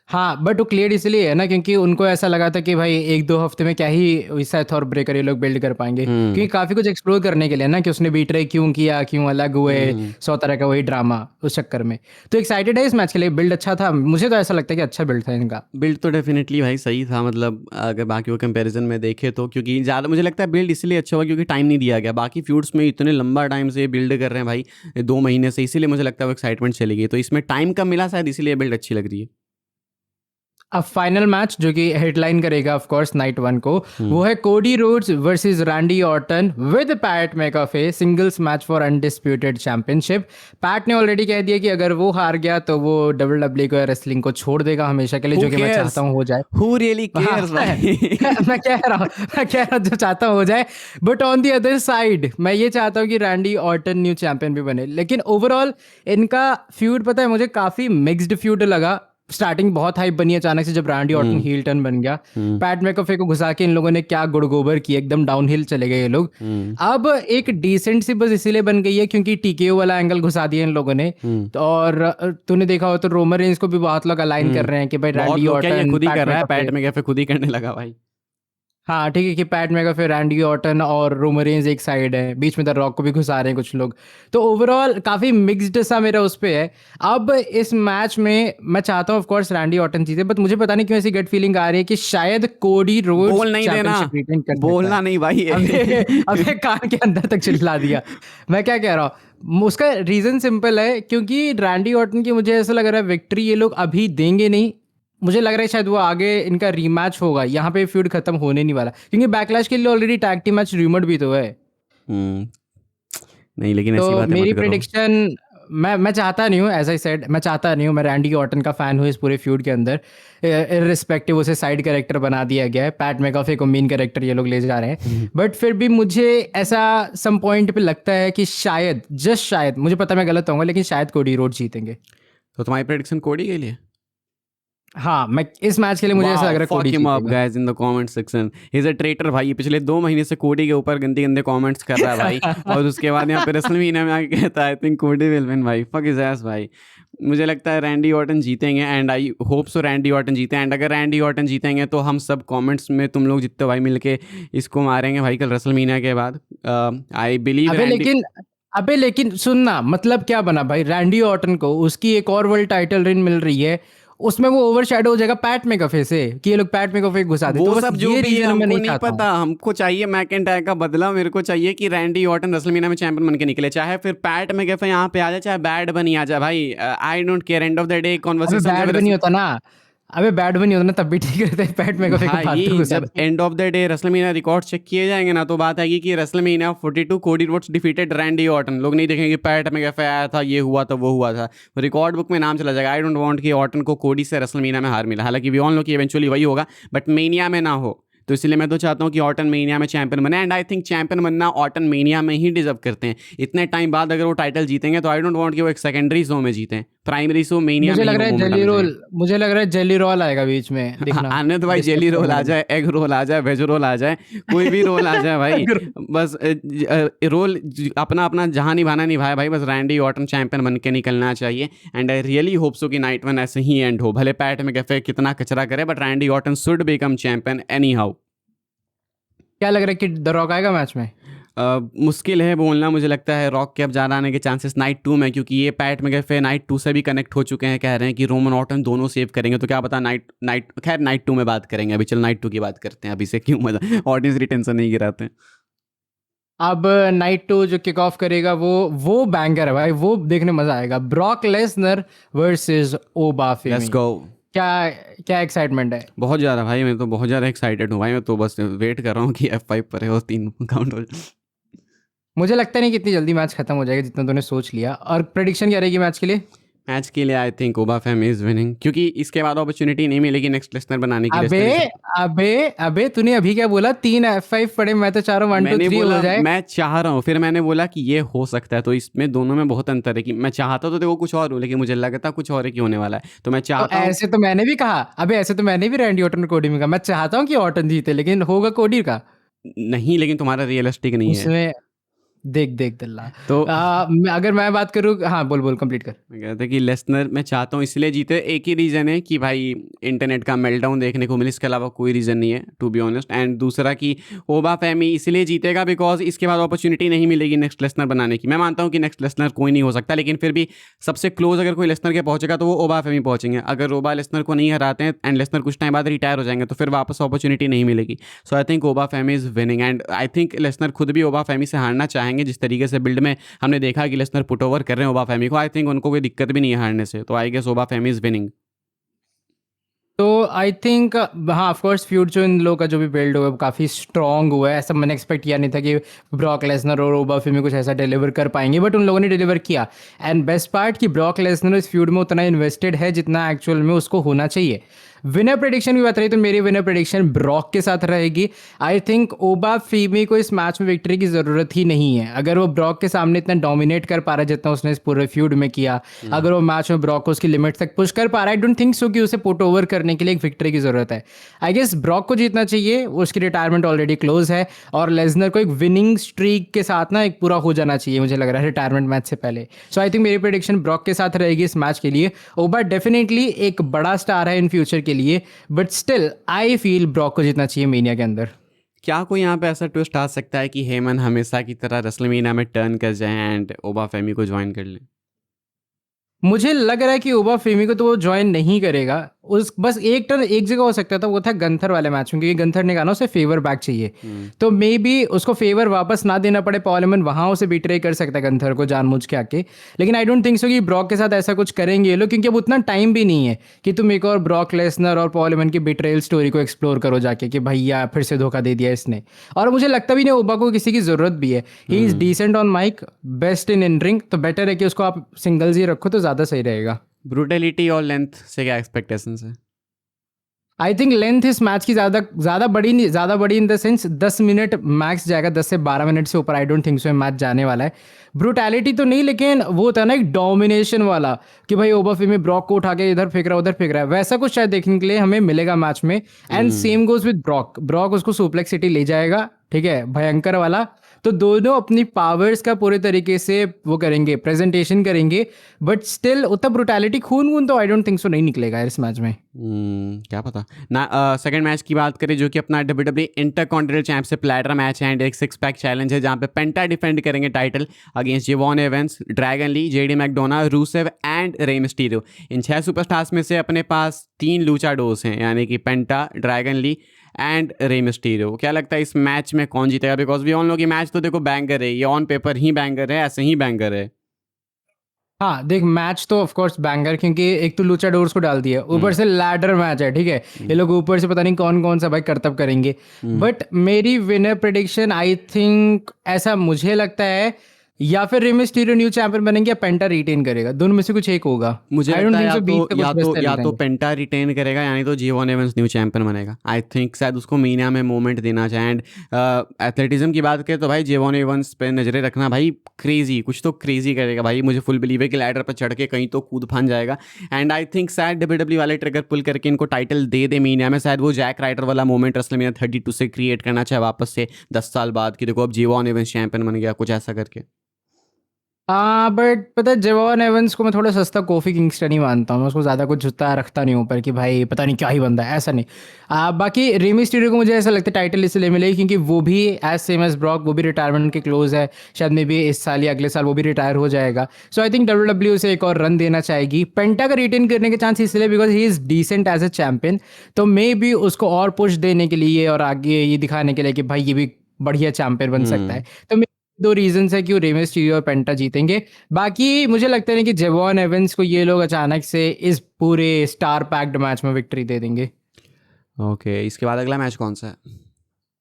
हाँ बट वो क्लियर्ड इसलिए है ना क्योंकि उनको ऐसा लगा था कि भाई 1-2 हफ्ते में क्या ही सेथ और ब्रेकर ये लोग बिल्ड कर पाएंगे, हम्म क्योंकि काफी कुछ एक्सप्लोर करने के लिए ना कि उसने बीट्रे क्यों किया, क्यों अलग हुए, हम्म 100 तरह का वही ड्रामा उस चक्कर में। तो एक्साइटेड है इस मैच के लिए, बिल्ड अच्छा था, मुझे तो ऐसा लगता है कि अच्छा बिल्ड था इनका। बिल्ड तो डेफिनेटली भाई सही था, मतलब अगर बाकी वो कंपैरिजन में देखे तो, क्योंकि ज़्यादा मुझे लगता है बिल्ड इसलिए अच्छा हुआ क्योंकि टाइम नहीं दिया गया। बाकी फ्यूड्स में इतने लंबा टाइम से बिल्ड कर रहे हैं भाई 2 महीने से, इसीलिए मुझे लगता है वो एक्साइटमेंट चली गई, तो इसमें टाइम कम मिला शायद, इसीलिए बिल्ड अच्छी लग रही है। अब फाइनल मैच जो कि हेडलाइन करेगा ऑफ कोर्स नाइट 1 को, वो है Cody Rhodes versus Randy Orton with Pat McAfee, singles match for undisputed championship. Pat ने ऑलरेडी कह दिया कि अगर वो हार गया तो वो WWE को रेसलिंग को छोड़ देगा हमेशा के लिए, Who जो कि मैं cares? चाहता हूँ हो जाए। Who really हाँ, cares भाई? मैं कह रहा हूँ जो चाहता हूँ हो जाए। But on the other side मैं ये चाहता हूँ कि रैंडी ऑर्टन न्यू चैंपियन भी बने। लेकिन ओवरऑल इनका फ्यूड पता है मुझे काफी मिक्स्ड फ्यूड लगा। स्टार्टिंग बहुत हाइप बनी अचानक से जब रैंडी ऑर्टन हील टर्न बन गया, पैट मैकअफे को घुसा के इन लोगों ने क्या गुड़गोबर किया, एकदम डाउनहिल चले गए ये लोग। अब एक डिसेंट सी बस इसीलिए बन गई है क्योंकि टीकेओ वाला एंगल घुसा दिया इन लोगों ने। तो और तूने देखा हो तो रोमन रेंज को भी बहुत लोग अलाइन कर रहे हैं कि भाई बहुत रैंडी लोग क्या, ये ऑर्टन खुद ही पैट कर रहा है, मैकअफे। पैट में कैफे खुद ही करने लगा भाई। हाँ ठीक है कि पैट मैकअफे, रैंडी ऑर्टन और रोमन रेंज एक साइड है, बीच में द रॉक को भी घुसा रहे हैं कुछ लोग। तो ओवरऑल काफी मिक्स्ड सा मेरा उस पे है। अब इस मैच में मैं चाहता हूँ ऑफ कोर्स रैंडी ऑर्टन जीते, बट मुझे पता नहीं क्यों ऐसी गट फीलिंग आ रही है कि शायद कोडी रोड्स बोल नहीं देना, चैंपियनशिप रिटेन कर सकता बोलना है। नहीं भाई अबे कान के अंदर तक चिल्ला दिया। मैं क्या कह रहा हूँ, उसका रीजन सिंपल है क्योंकि रैंडी ऑर्टन की मुझे ऐसा लग रहा है विक्ट्री ये लोग अभी देंगे नहीं। मुझे लग रहा है शायद वो आगे इनका रीमैच होगा, यहाँ पे फ्यूड खत्म होने नहीं वाला क्योंकि बैकलैश के लिए already tag team match rumoured भी तो है। हम्म, नहीं लेकिन ऐसी तो बातें मेरी मत करो। प्रिडिक्शन, मैं चाहता नहीं हूँ, एज आई सेड मैं चाहता नहीं हूँ, मैं रैंडी ऑर्टन का फैन हूँ इस पूरे फ्यूड के अंदर। इररिस्पेक्टिव उसे साइड कैरेक्टर बना दिया गया है, पैट मैकअफे को मेन कैरेक्टर ये लोग ले जा रहे हैं। बट फिर भी मुझे ऐसा सम पॉइंट पे लगता है कि शायद, जस्ट शायद, मुझे पता मैं गलत होऊंगा लेकिन शायद कोडी रोड जीतेंगे। तो तुम्हारी प्रेडिक्शन कोडी के लिए? हाँ मैं इस मैच के लिए मुझे ऐसा लग रहा है कोडी fuck him up जीतेगा। guys in the comment section. He's a traitor भाई, ये पिछले 2 महीने से कोडी के ऊपर गंदे गंदे कमेंट्स कर रहा है भाई और उसके बाद यहाँ पे रेसलमेनिया में आके कहता है आई थिंक कोडी विल विन। भाई फक हिज एस भाई। मुझे लगता है रैंडी ऑर्टन जीतेंगे and I hope so Randy Orton जीते, एंड अगर रैंडी ऑर्टन जीतेंगे तो हम सब कमेंट्स में तुम लोग जितने भाई मिलके इसको मारेंगे भाई कल रेसलमेनिया के बाद। आई बिलीव अबे लेकिन सुनना, मतलब क्या बना भाई, रैंडी ऑर्टन को उसकी एक और वर्ल्ड टाइटल रेन मिल रही है, उसमें वो ओवरशैडो हो जाएगा पैट मैकअफे से कि ये लोग पैट मैकअफे घुसा दे। वो तो बस सब जो ये भी है रीजन मैं हमको नहीं नहीं चाहता पता, हमको चाहिए मैकइंटायर का बदला। मेरे को चाहिए कि रैंडी ऑर्टन रेसलमेनिया में चैंपियन बन के निकले, चाहे फिर पैट मैकअफे यहाँ पे आ जाए, चाहे बैड बनी आ जाए भाई। I don't care, and of the day अबे कॉन्वर्सेशन बैड बनी होता ना, अबे बैड बनी होता ना तब भी ठीक रहता है, पैट मैकअफे को फालतू भाई घुसा जब दे। End of the day WrestleMania record check किए जाएंगे ना, तो बात आएगी कि WrestleMania 42 Cody Rhodes defeated Randy Orton. लोग नहीं देखेंगे पैट मैकअफे आया था, ये हुआ था, वो हुआ था, रिकॉर्ड बुक में नाम चला जाएगा। आई डोंट वांट कि ऑर्टन को कोडी से रेसलमेनिया में हार मिला, हालांकि वी ऑल नो कि इवेंचुअली वही होगा, बट मेनिया में ना हो। तो इसलिए मैं तो चाहता हूँ कि ऑर्टन मेनिया में चैंपियन बने, एंड आई थिंक चैंपियन बनना ऑर्टन मेनिया में ही डिजर्व करते हैं। इतने टाइम बाद अगर वो टाइटल जीतेंगे तो आई डोंट वांट कि वो एक सेकेंडरी शो में जीतें, प्राइमरी शो मेनिया में मुझे ही लग वो रहा है मोमेंट जेली आना चाहिए। रोल, मुझे लग रहा है जेली रोल आएगा बीच में, देखना आने तो भाई जेली रोल आ जाए, एग रोल आ जाए, वेज रोल आ जाए, कोई भी रोल आ जाए भाई, बस रोल अपना अपना जहाँ निभाना निभाए भाई, बस रैंडी ऑर्टन चैंपियन बन के निकलना चाहिए। And I really hope so कि नाइट 1 ऐसे ही एंड हो, भले पैट में कैफे कितना कचरा करे, but Randy Orton should become champion any how. क्या लग रहा है कि द रॉक आएगा मैच में? मुश्किल है बोलना, मुझे लगता है रॉक के अब ज़्यादा आने के चांसेस नाइट 2 में, क्योंकि ये पैट मैकअफे नाइट 2 से भी कनेक्ट हो चुके हैं, कह रहे हैं कि रोमन ऑर्टन दोनों सेव करेंगे, तो क्या पता खैर नाइट 2 में बात करेंगे। अभी चल नाइट 2 की बात करते हैं, अभी से क्यों मजा ऑडियंस की टेंशन नहीं गिराते हैं। अब नाइट 2 जो किक ऑफ करेगा वो बैंगर है भाई, वो देखने मजा आएगा। Brock Lesnar versus Oba Femi. Let's go. क्या क्या एक्साइटमेंट है? बहुत ज़्यादा भाई, मैं तो बहुत ज़्यादा एक्साइटेड हूँ भाई, मैं तो बस वेट कर रहा हूँ कि F5 पर है और 3 काउंट हो जाए। मुझे लगता नहीं कि इतनी जल्दी मैच खत्म हो जाएगा जितना तूने सोच लिया। और प्रेडिक्शन क्या रहेगी मैच के लिए? मैच के लिए आई थिंक ओबा फैमी इज विनिंग, क्योंकि इसके बाद अपॉर्चुनिटी नहीं मिलेगी नेक्स्ट लेसनर बनाने की। अबे अबे अबे तूने अभी क्या बोला? 3 F5 पड़े, मैं तो चाह रहा हूँ 1 2 मैंने 3 बोला हो जाए। मैं चाह रहा हूँ, फिर मैंने बोला कि ये हो सकता है, तो इसमें दोनों में बहुत अंतर है कि मैं चाहता तो देखो कुछ और हूँ, लेकिन मुझे लगता कुछ और है कि होने वाला है, तो मैं तो चाहता हूँ। ऐसे तो मैंने भी कहा, अबे ऐसे तो मैंने भी रैंडी ऑर्टन और कोडी में कहा, मैं चाहता हूँ कि ऑर्टन जीते, लेकिन होगा कोडी का। नहीं, लेकिन तुम्हारा रियलिस्टिक नहीं है। उसमें देख देख दल्ला। तो अगर मैं बात करूँ, हाँ बोल बोल कंप्लीट कर। मैं कहता कि लेसनर मैं चाहता हूँ इसलिए जीते, एक ही रीज़न है कि भाई इंटरनेट का मेल्टडाउन देखने को मिले, इसके अलावा कोई रीज़न नहीं है टू बी ऑनेस्ट। एंड दूसरा कि ओबा फैमी इसलिए जीतेगा बिकॉज इसके बाद अपॉर्चुनिटी नहीं मिलेगी नेक्स्ट लेसनर बनाने की। मैं मानता हूँ कि नेक्स्ट लेसनर कोई नहीं हो सकता, लेकिन फिर भी सबसे क्लोज अगर कोई लेसनर के पहुंचेगा तो वो ओबा फैमी पहुंचेंगे। अगर ओबा लेसनर को नहीं हराते हैं एंड लेसनर कुछ टाइम बाद रिटायर हो जाएंगे तो फिर वापस अपॉर्चुनिटी नहीं मिलेगी। So I think Oba Femi is winning, and I think Lesnar खुद भी ओबा फैमी से हारना चाहेंगे। जिस तरीके से बिल्ड में हमने देखा कि लेसनर पुट ओवर कर रहे हैं ओबा फैमी को, आई थिंक उनको कोई दिक्कत भी नहीं है हारने से, तो आई गेस ओबा फैमी इज विनिंग। तो आई थिंक हाँ ऑफ कोर्स फ्यूड जो इन लोगों का जो भी बिल्ड हुआ है वो काफ़ी स्ट्रांग हुआ है। ऐसा मैंने एक्सपेक्ट किया नहीं था कि ब्रॉक लेसनर और ओबा फैमी कुछ ऐसा डिलीवर कर पाएंगे, बट उन लोगों ने डिलीवर किया। एंड बेस्ट पार्ट कि ब्रॉक लेसनर इस फ्यूड में उतना इन्वेस्टेड है जितना एक्चुअल में उसको होना चाहिए। विनर प्रेडिक्शन की बात रही तो मेरी विनर प्रेडिक्शन ब्रॉक के साथ रहेगी। आई थिंक ओबा फीमी को इस मैच में विक्ट्री की ज़रूरत ही नहीं है। अगर वो ब्रॉक के सामने इतना डोमिनेट कर पा रहा है जितना उसने इस पूरे फ्यूड में किया, अगर वो मैच में ब्रॉक को उसकी लिमिट तक पुश कर पा रहा है, आई डोंट थिंक सो कि उसे पुट ओवर करने के लिए एक विक्ट्री की ज़रूरत है। आई गेस ब्रॉक को जीतना चाहिए, उसकी रिटायरमेंट ऑलरेडी क्लोज है, और लेसनर को एक विनिंग स्ट्रीक के साथ ना एक पूरा हो जाना चाहिए मुझे लग रहा है रिटायरमेंट मैच से पहले। सो आई थिंक मेरी प्रेडिक्शन ब्रॉक के साथ रहेगी इस मैच के लिए। ओबा डेफिनेटली एक बड़ा स्टार है इन फ्यूचर के लिए, but still I feel Brock को जीतना चाहिए मेनिया के अंदर। क्या कोई यहाँ पे ऐसा ट्विस्ट आ सकता है कि हेमन हमेशा की तरह रेसलमेनिया में टर्न कर जाए एंड ओबा फैमी को ज्वाइन कर ले? मुझे लग रहा है कि ओबा फेमी को तो वो ज्वाइन नहीं करेगा। उस बस एक टर्न एक जगह हो सकता था, वो था गंथर वाले मैच में, क्योंकि गंथर ने कहा ना उसे फेवर बैक चाहिए। तो मे बी उसको फेवर वापस ना देना पड़े, पॉल हेमन वहां उसे बिट्रे कर सकता है गंथर को जानबूझ के आके। लेकिन आई डोंट थिंक सो कि ब्रॉक के साथ ऐसा कुछ करेंगे ये लोग, क्योंकि अब उतना टाइम भी नहीं है कि तुम एक और ब्रॉक लेसनर और पॉल हेमन की बिट्रेयल स्टोरी को एक्सप्लोर करो जाके कि भैया फिर से धोखा दे दिया इसने। और मुझे लगता भी नहीं ओबा को किसी की जरूरत भी है। He is decent on mic, best in ring, तो बेटर है कि उसको आप सिंगल्स ही रखो तो ज़्यादा सही रहेगा। ब्रूटलिटी और लेंथ से क्या एक्सपेक्टेशंस है? आई थिंक लेंथ इस मैच की ज़्यादा बड़ी नहीं, ज़्यादा बड़ी in the sense 10 minute max जाएगा, 10 से 12 मिनट से ऊपर आई डोंट थिंक सो ये मैच जाने वाला है। ब्रूटैलिटी तो नहीं, लेकिन वो था ना एक डोमिनेशन वाला कि भाई ओबा फेमी ब्रॉक को उठा के इधर फेंक रहा है उधर फेंक रहा है, वैसा कुछ शायद देखने के लिए हमें मिलेगा मैच में। And same goes with Brock, Brock उसको सुप्लेक्स सिटी ले जाएगा, ठीक है, भयंकर वाला। तो दोनों अपनी पावर्स का पूरे तरीके से वो करेंगे, प्रेजेंटेशन करेंगे, बट स्टिल उतना ब्रूटैलिटी खून तो आई डोंट थिंक सो नहीं निकलेगा इस मैच में। क्या पता ना। सेकंड मैच की बात करें जो कि अपना WWE इंटरकॉन्टिनेंटल चैंप से प्लेटर मैच है एंड एक 6 पैक चैलेंज है, जहां पे पेंटा डिफेंड करेंगे title against Je'Von Evans, Dragon Lee, JD McDonagh, Rusev and Rey Mysterio. इन 6 सुपरस्टार्स में से अपने पास 3 लूचाडोर्स हैं, यानी कि Penta, Dragon Lee and Rey Mysterio. क्या लगता है इस मैच में कौन जीतेगा? बिकॉज वी ऑल नो कि मैच तो देखो बैंगर है, ये ऑन पेपर ही बैंगर है, ऐसे ही बैंगर है। हाँ देख, मैच तो ऑफ कोर्स बैंगर, क्योंकि एक तो लूचाडोर्स को डाल दिया, ऊपर से लैडर मैच है, ठीक है, ये लोग ऊपर से पता नहीं कौन कौन सा भाई करतब करेंगे। बट मेरी विनर प्रेडिक्शन आई थिंक ऐसा मुझे लगता है, या फिर रे मिस्टीरियो न्यू चैंपियन बनेंगे या पेंटा रिटेन करेगा, दोनों में से कुछ एक होगा। मुझे आई लगता डोंट है थिंक सो बीच से कुछ बचते या तो रहेंगे। पेंटा रिटेन करेगा, यानी तो जीवन एवंस न्यू चैंपियन बनेगा। आई थिंक शायद उसको मीनिया में मोमेंट देना चाहे। एंड एथलेटिज्म की बात करें तो भाई जीवन एवंस पे नजरें रखना, भाई क्रेजी, कुछ तो क्रेजी करेगा भाई। मुझे फुल बिलीव है कि लैडर पर चढ़ के कहीं तो कूद फान जाएगा। एंड आई थिंक शायद WWE वाले ट्रिगर पुल करके इनको टाइटल दे दे मीनिया में, शायद वो जैक राइटर वाला मोमेंट रेसलमेनिया 32 से क्रिएट करना चाहे वापस से 10 साल बाद कि देखो अब जीवन एवंस चैंपियन बन गया, कुछ ऐसा करके। हाँ बट पता है जेवॉन एवंस को मैं थोड़ा सस्ता कोफी किंगस्टन ही मानता हूँ, मैं उसको ज़्यादा कुछ जुता रखता नहीं ऊपर कि भाई पता नहीं क्या ही बंदा है, ऐसा नहीं। बाकी रे मिस्टीरियो को मुझे ऐसा लगता है टाइटल इसलिए मिलेगी क्योंकि वो भी एज सेम एज ब्रॉक, वो भी रिटायरमेंट के क्लोज है, शायद में भी इस साल या अगले साल वो भी रिटायर हो जाएगा। सो आई थिंक WWE उसे एक और रन देना चाहेगी। पेंटा का रिटेन करने के चांस इसलिए because he is decent as a champion, तो मे बी उसको और पुश देने के लिए और आगे ये दिखाने के लिए कि भाई ये भी बढ़िया चैंपियन बन सकता है। तो दो रीजंस है कि वो रे मिस्टीरियो और पेंटा जीतेंगे। बाकी मुझे लगता है कि जेवॉन एवंस को ये लोग अचानक से इस पूरे स्टार पैक्ड मैच में विक्ट्री दे देंगे। ओके, इसके बाद अगला मैच कौन सा है?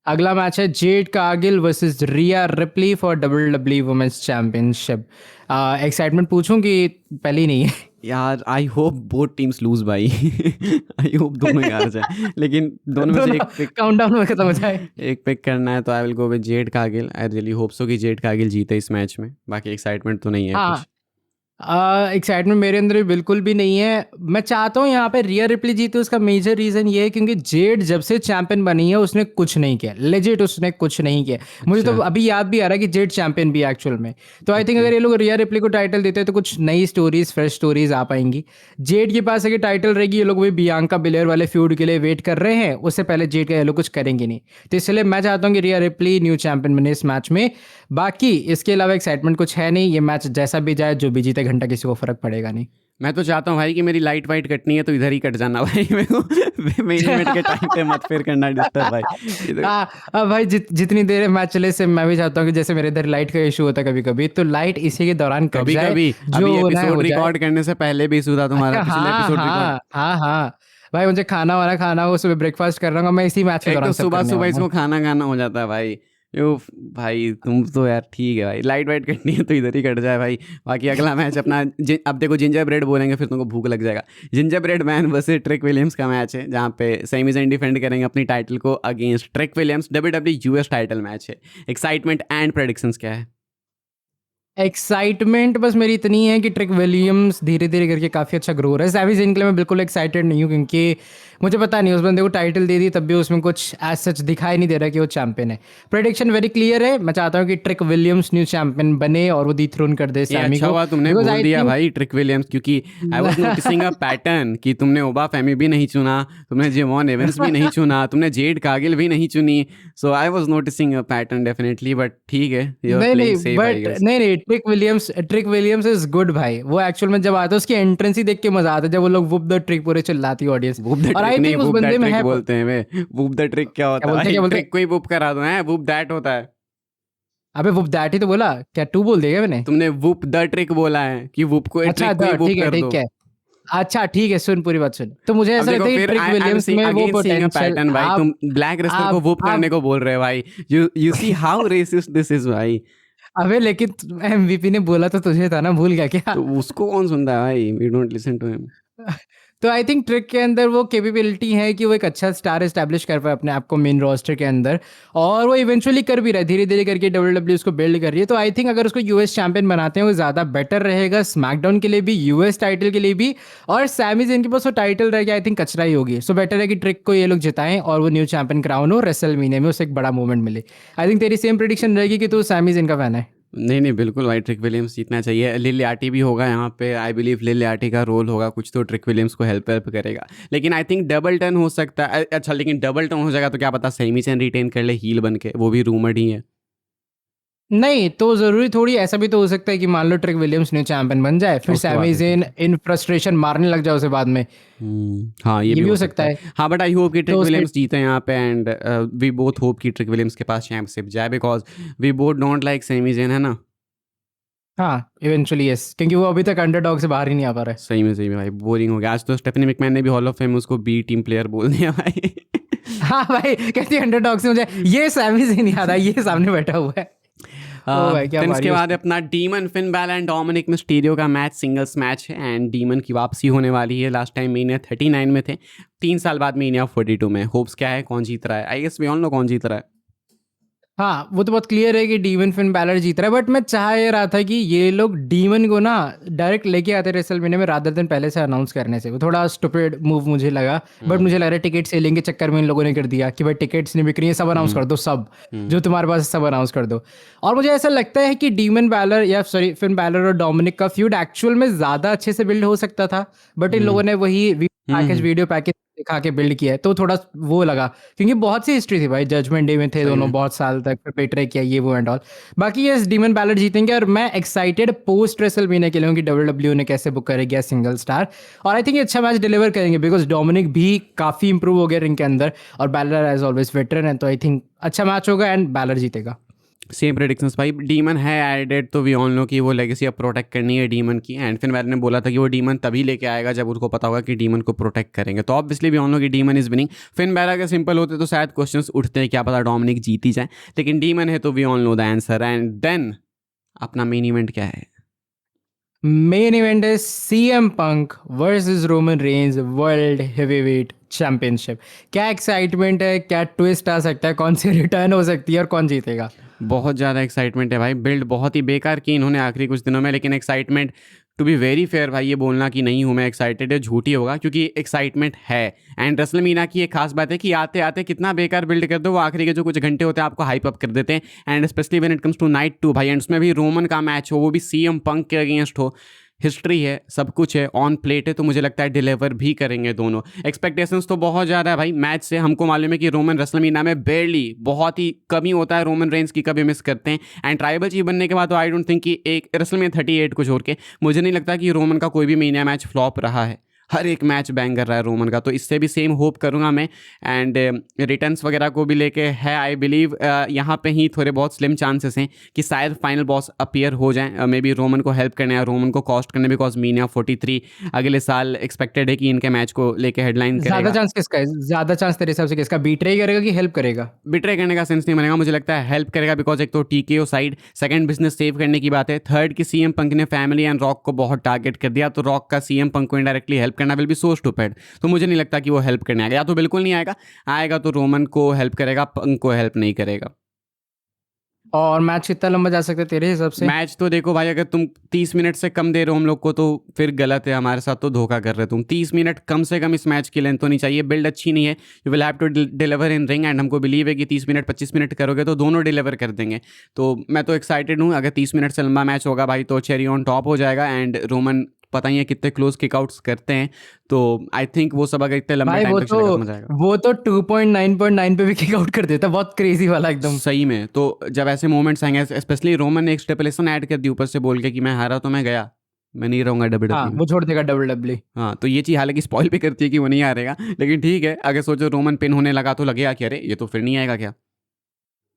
अगला मैच है Jade Cargill versus Rhea Ripley for WWE women's championship. Excitement पूछूं कि पहले ही नहीं है? यार I hope both teams lose भाई। आई होप दोनों ही हार जाए, लेकिन दोनों में से दोनों एक पिक काउंटडाउन में खत्म हो जाए। एक पिक करना है तो I will go with Jade Cargill. I really hope so कि जेड कारगिल जीते इस मैच में। बाकी एक्साइटमेंट तो नहीं है हाँ, कुछ। एक्साइटमेंट मेरे अंदर भी बिल्कुल भी नहीं है। मैं चाहता हूँ यहाँ पे रिया रिप्ली जीते, उसका मेजर रीज़न ये है क्योंकि जेड जब से चैंपियन बनी है उसने कुछ नहीं किया, लेजिट उसने कुछ नहीं किया। मुझे तो अच्छा। अभी याद भी आ रहा है कि जेड चैंपियन भी है एक्चुअल में। तो आई थिंक ओके। अगर ये लोग रिया रिप्ली को टाइटल देते हैं तो कुछ नई स्टोरीज, फ्रेश स्टोरीज आ पाएंगी। जेड के पास अगर टाइटल रहेगी, ये लोग भी बियांका बिलेयर वाले फ्यूड के लिए वेट कर रहे हैं, उससे पहले जेड का ये लोग कुछ करेंगे नहीं। तो इसलिए मैं चाहता हूँ कि रिया रिप्ली न्यू चैंपियन बने इस मैच में। बाकी इसके अलावा एक्साइटमेंट कुछ है नहीं, ये मैच जैसा भी जाए, जो भी जीते घंटा, किसी को फर्क पड़ेगा नहीं। मैं तो चाहता हूँ भाई कि मेरी लाइट वाइट कटनी है तो इधर ही कट जाना भाई। मेरे को मेन इवेंट के टाइम पे मत फिर करना डिस्टर्ब भाई। इधर भाई जितनी देर मैच चले से मैं भी चाहता हूँ कि जैसे मेरे इधर लाइट का इशू होता है कभी कभी, तो लाइट इसी के दौरान कट कभी जाए, कभी जो अभी होना है एपिसोड हो जाए। रिकॉर्ड करने से पहले भी इशू था तुम्हारा, अच्छा, पिछले हाँ एपिसोड रिकॉर्ड। हाँ हाँ हाँ। भाई मुझे खाना वाना खाना हो, सुबह ब्रेकफास्ट कर रहा हूँ मैं, इसी मैच के एक तो दौरान सब सुबह करने सुबह वाला हूँ। इसको खाना खाना हो जाता है भाई। यो भाई तुम तो यार ठीक है भाई, लाइट वाइट कटनी है तो इधर ही कट जाए भाई। बाकी अगला मैच अपना अब देखो जिंजर ब्रेड बोलेंगे फिर तुमको भूख लग जाएगा। Ginger bread man versus trick Williams का मैच है जहाँ पे सैमी ज़ैन डिफेंड करेंगे अपनी टाइटल को against Trick Williams. WWE US title match है। एक्साइटमेंट एंड प्रेडिक्शंस क्या है? एक्साइटमेंट बस मेरी इतनी है कि ट्रिक विलियम्स धीरे धीरे करके काफ़ी अच्छा ग्रो रहा है। सैमी ज़ैन के लिए मैं बिल्कुल एक्साइटेड नहीं हूँ, क्योंकि मुझे पता नहीं, उस बंदे को टाइटल दे दी तब भी उसमें कुछ एज सच दिखाई नहीं दे रहा कि वो चैंपियन है। प्रेडिक्शन वेरी क्लियर है, मैं चाहता हूँ कि ट्रिक विलियम्स न्यू चैंपियन बने और वो डिथ्रोन कर दे ये सैमी अच्छा को, हुआ तुमने बिकॉज बोल आई दिया थिंक भाई ट्रिक विलियम्स, क्योंकि आई वाज नोटिसिंग अ पैटर्न कि तुमने ओबा फेमी भी नहीं चुना, तुमने जेवॉन एवंस भी नहीं चुना, तुमने जेड कारगिल भी नहीं चुनी। So I was noticing a pattern definitely, but ठीक है, यू आर नहीं प्लेइंग नहीं, सेफ आई बट गेस। नहीं नहीं, ट्रिक विलियम्स इज गुड भाई। वो एक्चुअल में जब आता है उसकी एंट्रेंस ही देख के मजा आता है, जब वो लोग वुप द ट्रिक पूरे चिल्लाती ऑडियंस। वूप द और ट्रिक आई नहीं, थिंक उस वूप बंदे दैट में ट्रिक है बोलते हैं वे। वूप द ट्रिक क्या क्या होता है बोलते हैं, भाई? क्या बोलते हैं? ट्रिक को ही वूप करा दो, हैं वूप दैट होता है। अबे वुप दैट ही तो बोला, क्या टू बोल देगा मैंने? तुमने वूप द ट्रिक बोला है कि वूप को, अच्छा ट्रिक को ही वूप ठीक है कर ठीक दो। है। अच्छा ठीक है, सुन पूरी बात सुन। तो मुझे अब ऐसा देखो लगता है कि फिर ट्रिक आई एम विलियम्स में वो again seeing a potential pattern भाई। तुम ब्लैक रेसलर को वूप करने आप को बोल रहे हो भाई। You see how racist this is भाई। अबे लेकिन एमवीपी ने बोला तो तुझे था ना, भूल गया क्या? तो उसको कौन सुनता है भाई? We don't listen to him. तो आई थिंक ट्रिक के अंदर वो कैपेबिलिटी है कि वो एक अच्छा स्टार एस्टैब्लिश कर पाए अपने आप को मेन रोस्टर के अंदर, और वो इवेंचुअली कर भी रहा है, धीरे धीरे करके डब्ल्यूडब्ल्यू उसको बिल्ड कर रही है। तो आई थिंक अगर उसको यूएस चैंपियन बनाते हैं वो ज़्यादा बेटर रहेगा, स्मैकडाउन के लिए भी, यूएस टाइटल के लिए भी। और सैमी ज़ेन के पास वो टाइटल रहेगा, आई थिंक कचरा ही होगी। सो बेटर है कि ट्रिक को ये लोग जिताएं और वो न्यू चैंपियन क्राउन हो, रेसलमेनिया में उसे एक बड़ा मूवमेंट मिले। आई थिंक तेरी सेम प्रिडिक्शन रहेगी कि तू सैमी ज़ेन का फैन है। नहीं नहीं बिल्कुल भाई, ट्रिक विलियम्स जीतना चाहिए। लिलियाटी भी होगा यहाँ पे, आई बिलीव लिलियाटी का रोल होगा कुछ तो ट्रिक विलियम्स को हेल्प करेगा। लेकिन आई थिंक डबल टर्न हो सकता है। अच्छा लेकिन डबल टर्न हो जाएगा तो क्या पता सैमी ज़ैन रिटेन कर ले हील बन के, वो भी रूमर्ड ही है। नहीं तो ज़रूरी थोड़ी, ऐसा भी तो हो सकता है कि मान लो ट्रिक विलियम्स न्यू चैंपियन बन जाए, फिर उसके बाद सैमी रिटेन। ज़ेन इन फ्रस्ट्रेशन मारने लग जाए उसे बाद में। हाँ ये ये भी भी हो हो सकता सकता है। है। हाँ बट आई होप कि ट्रिक तो उसके विलियम्स जीते यहाँ पे, एंड वी बोथ होप कि ट्रिक विलियम्स के पास चैंपियनशिप जाए, because we both don't like Sammy Zayn, है ना? हाँ इवेंचुअली यस, क्योंकि वो अभी तक अंडरडॉग से बाहर ही नहीं आ पा रहा है। सही में भाई बोरिंग हो गया। आज तो स्टेफनी मैकमैन ने भी हॉल ऑफ फेम उसको बी टीम प्लेयर बोल दिया भाई। हाँ भाई, कहती है अंडरडॉग से मुझे ये सैमी से नहीं आता, ये सामने बैठा हुआ है। ओ भाई क्या फिर इसके मारी बाद उसने। अपना demon Finn Balor and Dominik Mysterio का मैच, सिंगल्स मैच है, एंड डीमन की वापसी होने वाली है। लास्ट टाइम मीनिया 39 में थे, 3 साल बाद मीनिया 42 में। होप्स क्या है, कौन जीत रहा है? I guess we all know कौन जीत रहा है। हाँ वो तो बहुत क्लियर है कि डीमन फिन बैलर जीत रहा है, बट मैं चाह ये रहा था कि ये लोग डीमन को ना डायरेक्ट लेके आते रेसलमेनिया में रादर देन पहले से अनाउंस करने से। वो थोड़ा स्टूपिड मूव मुझे लगा, बट मुझे लग रहा है टिकट सेलिंग के चक्कर में इन लोगों ने कर दिया कि भाई टिकट्स नहीं बिक रही है, सब अनाउंस कर दो, सब जो तुम्हारे पास है सब अनाउंस कर दो। और मुझे ऐसा लगता है कि डीमन बैलर या सॉरी फिन बैलर और डोमिनिक का फ्यूड एक्चुअल में ज़्यादा अच्छे से बिल्ड हो सकता था, बट इन लोगों ने वही वीडियो पैकेज दिखा के बिल्ड किया है, तो थोड़ा वो लगा। क्योंकि बहुत सी हिस्ट्री थी भाई, जजमेंट डे में थे सही दोनों में। बहुत साल तक, फिर बेट्रे किया ये वो एंड ऑल। बाकी ये डीमन बैलर जीतेंगे, और मैं एक्साइटेड पोस्ट रेसलमेनिया के लिए हूं कि डब्ल्यूडब्ल्यू ने कैसे बुक करेगी सिंगल स्टार। और आई थिंक ये अच्छा मैच डिलीवर करेंगे, बिकॉज डोमिनिक भी काफी इंप्रूव हो गया रिंग के अंदर, और बैलर एज ऑलवेज वेटरन है। तो आई थिंक अच्छा मैच होगा एंड बैलर जीतेगा। सेम प्रेडिक्शंस भाई। डीमन है एडेड तो वी ऑल नो कि वो लेगेसी अब प्रोटेक्ट करनी है डीमन की, एंड फिन बैलर ने बोला था कि वो डीमन तभी लेके आएगा जब उसको पता होगा कि डीमन को प्रोटेक्ट करेंगे। तो ऑब्वियसली वी ऑल नो कि demon is winning. Finn Balor अगर सिंपल होते तो शायद क्वेश्चंस उठते हैं, क्या पता डोमिनिक जीत ही जाए, लेकिन डीमन है तो we all know the answer. And then अपना मेन इवेंट क्या है? मेन इवेंट है CM Punk versus Roman Reigns world heavyweight championship. क्या एक्साइटमेंट है, क्या ट्विस्ट आ सकता है, कौन सी रिटर्न हो सकती है और कौन जीतेगा? बहुत ज़्यादा एक्साइटमेंट है भाई। बिल्ड बहुत ही बेकार की इन्होंने आखिरी कुछ दिनों में, लेकिन excitement, to be very fair भाई, ये बोलना कि नहीं हूँ मैं एक्साइटेड है झूठ ही होगा, क्योंकि एक्साइटमेंट है। एंड रेसलमेनिया की एक खास बात है कि आते आते कितना बेकार बिल्ड कर दो, वो आखिरी के जो कुछ घंटे होते हैं आपको हाइप अप कर देते हैं। And specially when it comes to night 2 भाई, एंड उसमें भी रोमन का मैच हो, वो भी सीएम पंक के अगेंस्ट हो। हिस्ट्री है, सब कुछ है, ऑन प्लेट है, तो मुझे लगता है डिलीवर भी करेंगे दोनों। एक्सपेक्टेशंस तो बहुत ज़्यादा है भाई मैच से। हमको मालूम है कि रोमन रेसलमेनिया में बेयरली, बहुत ही कमी होता है रोमन रेंज की, कभी मिस करते हैं। एंड ट्राइबल चीफ बनने के बाद तो आई डोंट थिंक कि एक रेसलमेनिया 38 को छोड़ के मुझे नहीं लगता कि रोमन का कोई भी मीनिया मैच फ्लॉप रहा है। हर एक मैच बैंग कर रहा है रोमन का, तो इससे भी सेम होप करूंगा मैं। एंड रिटर्न्स वगैरह को भी लेके है, आई बिलीव यहाँ पे ही थोड़े बहुत स्लिम चांसेस हैं कि शायद फाइनल बॉस अपीयर हो जाएं, मे बी रोमन को हेल्प करने या रोमन को कॉस्ट करने, बिकॉज मीनिया 43 अगले साल एक्सपेक्टेड है कि इनके मैच को लेके हेडलाइन ज्यादा करेगा। चांस किसका है? ज्यादा चांस तेरे हिसाब से किसका? बीट्रे करेगा कि हेल्प करेगा? बिट्रे करने का सेंस नहीं बनेगा, मुझे लगता है हेल्प करेगा, बिकॉज एक तो TKO side, second business save करने की बात है, थर्ड की सीएम पंक ने फैमिली एंड रॉक को बहुत टारगेट कर दिया, तो रॉक का सीएम पंक को इनडायरेक्टली हेल्प करना विल बी सो स्टूपिड। तो मुझे नहीं लगता कि वो हेल्प करने आएगा, या तो बिल्कुल नहीं आएगा, आएगा तो रोमन को हेल्प करेगा, पंक को हेल्प नहीं करेगा। और मैच कितना लंबा जा सकता है तेरे हिसाब से? मैच तो देखो भाई, अगर तुम 30 मिनट से कम दे रहे हो हम लोग को तो फिर गलत है, हमारे साथ तो धोखा कर रहे हो तुम। 30 मिनट कम से कम इस मैच की लेंथ तो नहीं चाहिए, बिल्ड अच्छी नहीं है। You will have to deliver in ring, and हमको बिलीव है कि 30 मिनट 25 मिनट करोगे तो दोनों डिलीवर कर देंगे। तो मैं तो एक्साइटेड हूँ। अगर 30 मिनट से लंबा मैच होगा भाई तो चेरी ऑन टॉप हो जाएगा। एंड रोमन पता ही है कितने क्लोज किकआउट्स करते हैं, तो आई थिंक वो सब अगर इतने लंबे भाई टाइम तक चलेगा तो मजा आएगा। वो तो 2.9.9 पे भी किक आउट कर देता, बहुत क्रेजी वाला एकदम। सही में, तो जब ऐसे मोमेंट्स आएंगे, स्पेशली रोमन ने एक स्टेपलेशन ऐड कर दी ऊपर से बोल के कि मैं हारा तो मैं गया, मैं नहीं रहूंगा हाँ, डब्ल्यूडब्ल्यू में। वो छोड़ देगा WWE। हाँ, तो ये चीज़ हालांकि स्पॉइल भी करती है कि वो नहीं हारेगा, लेकिन ठीक है, अगर सोचो रोमन पिन होने लगा तो लगेगा कि अरे ये तो फिर नहीं आएगा क्या।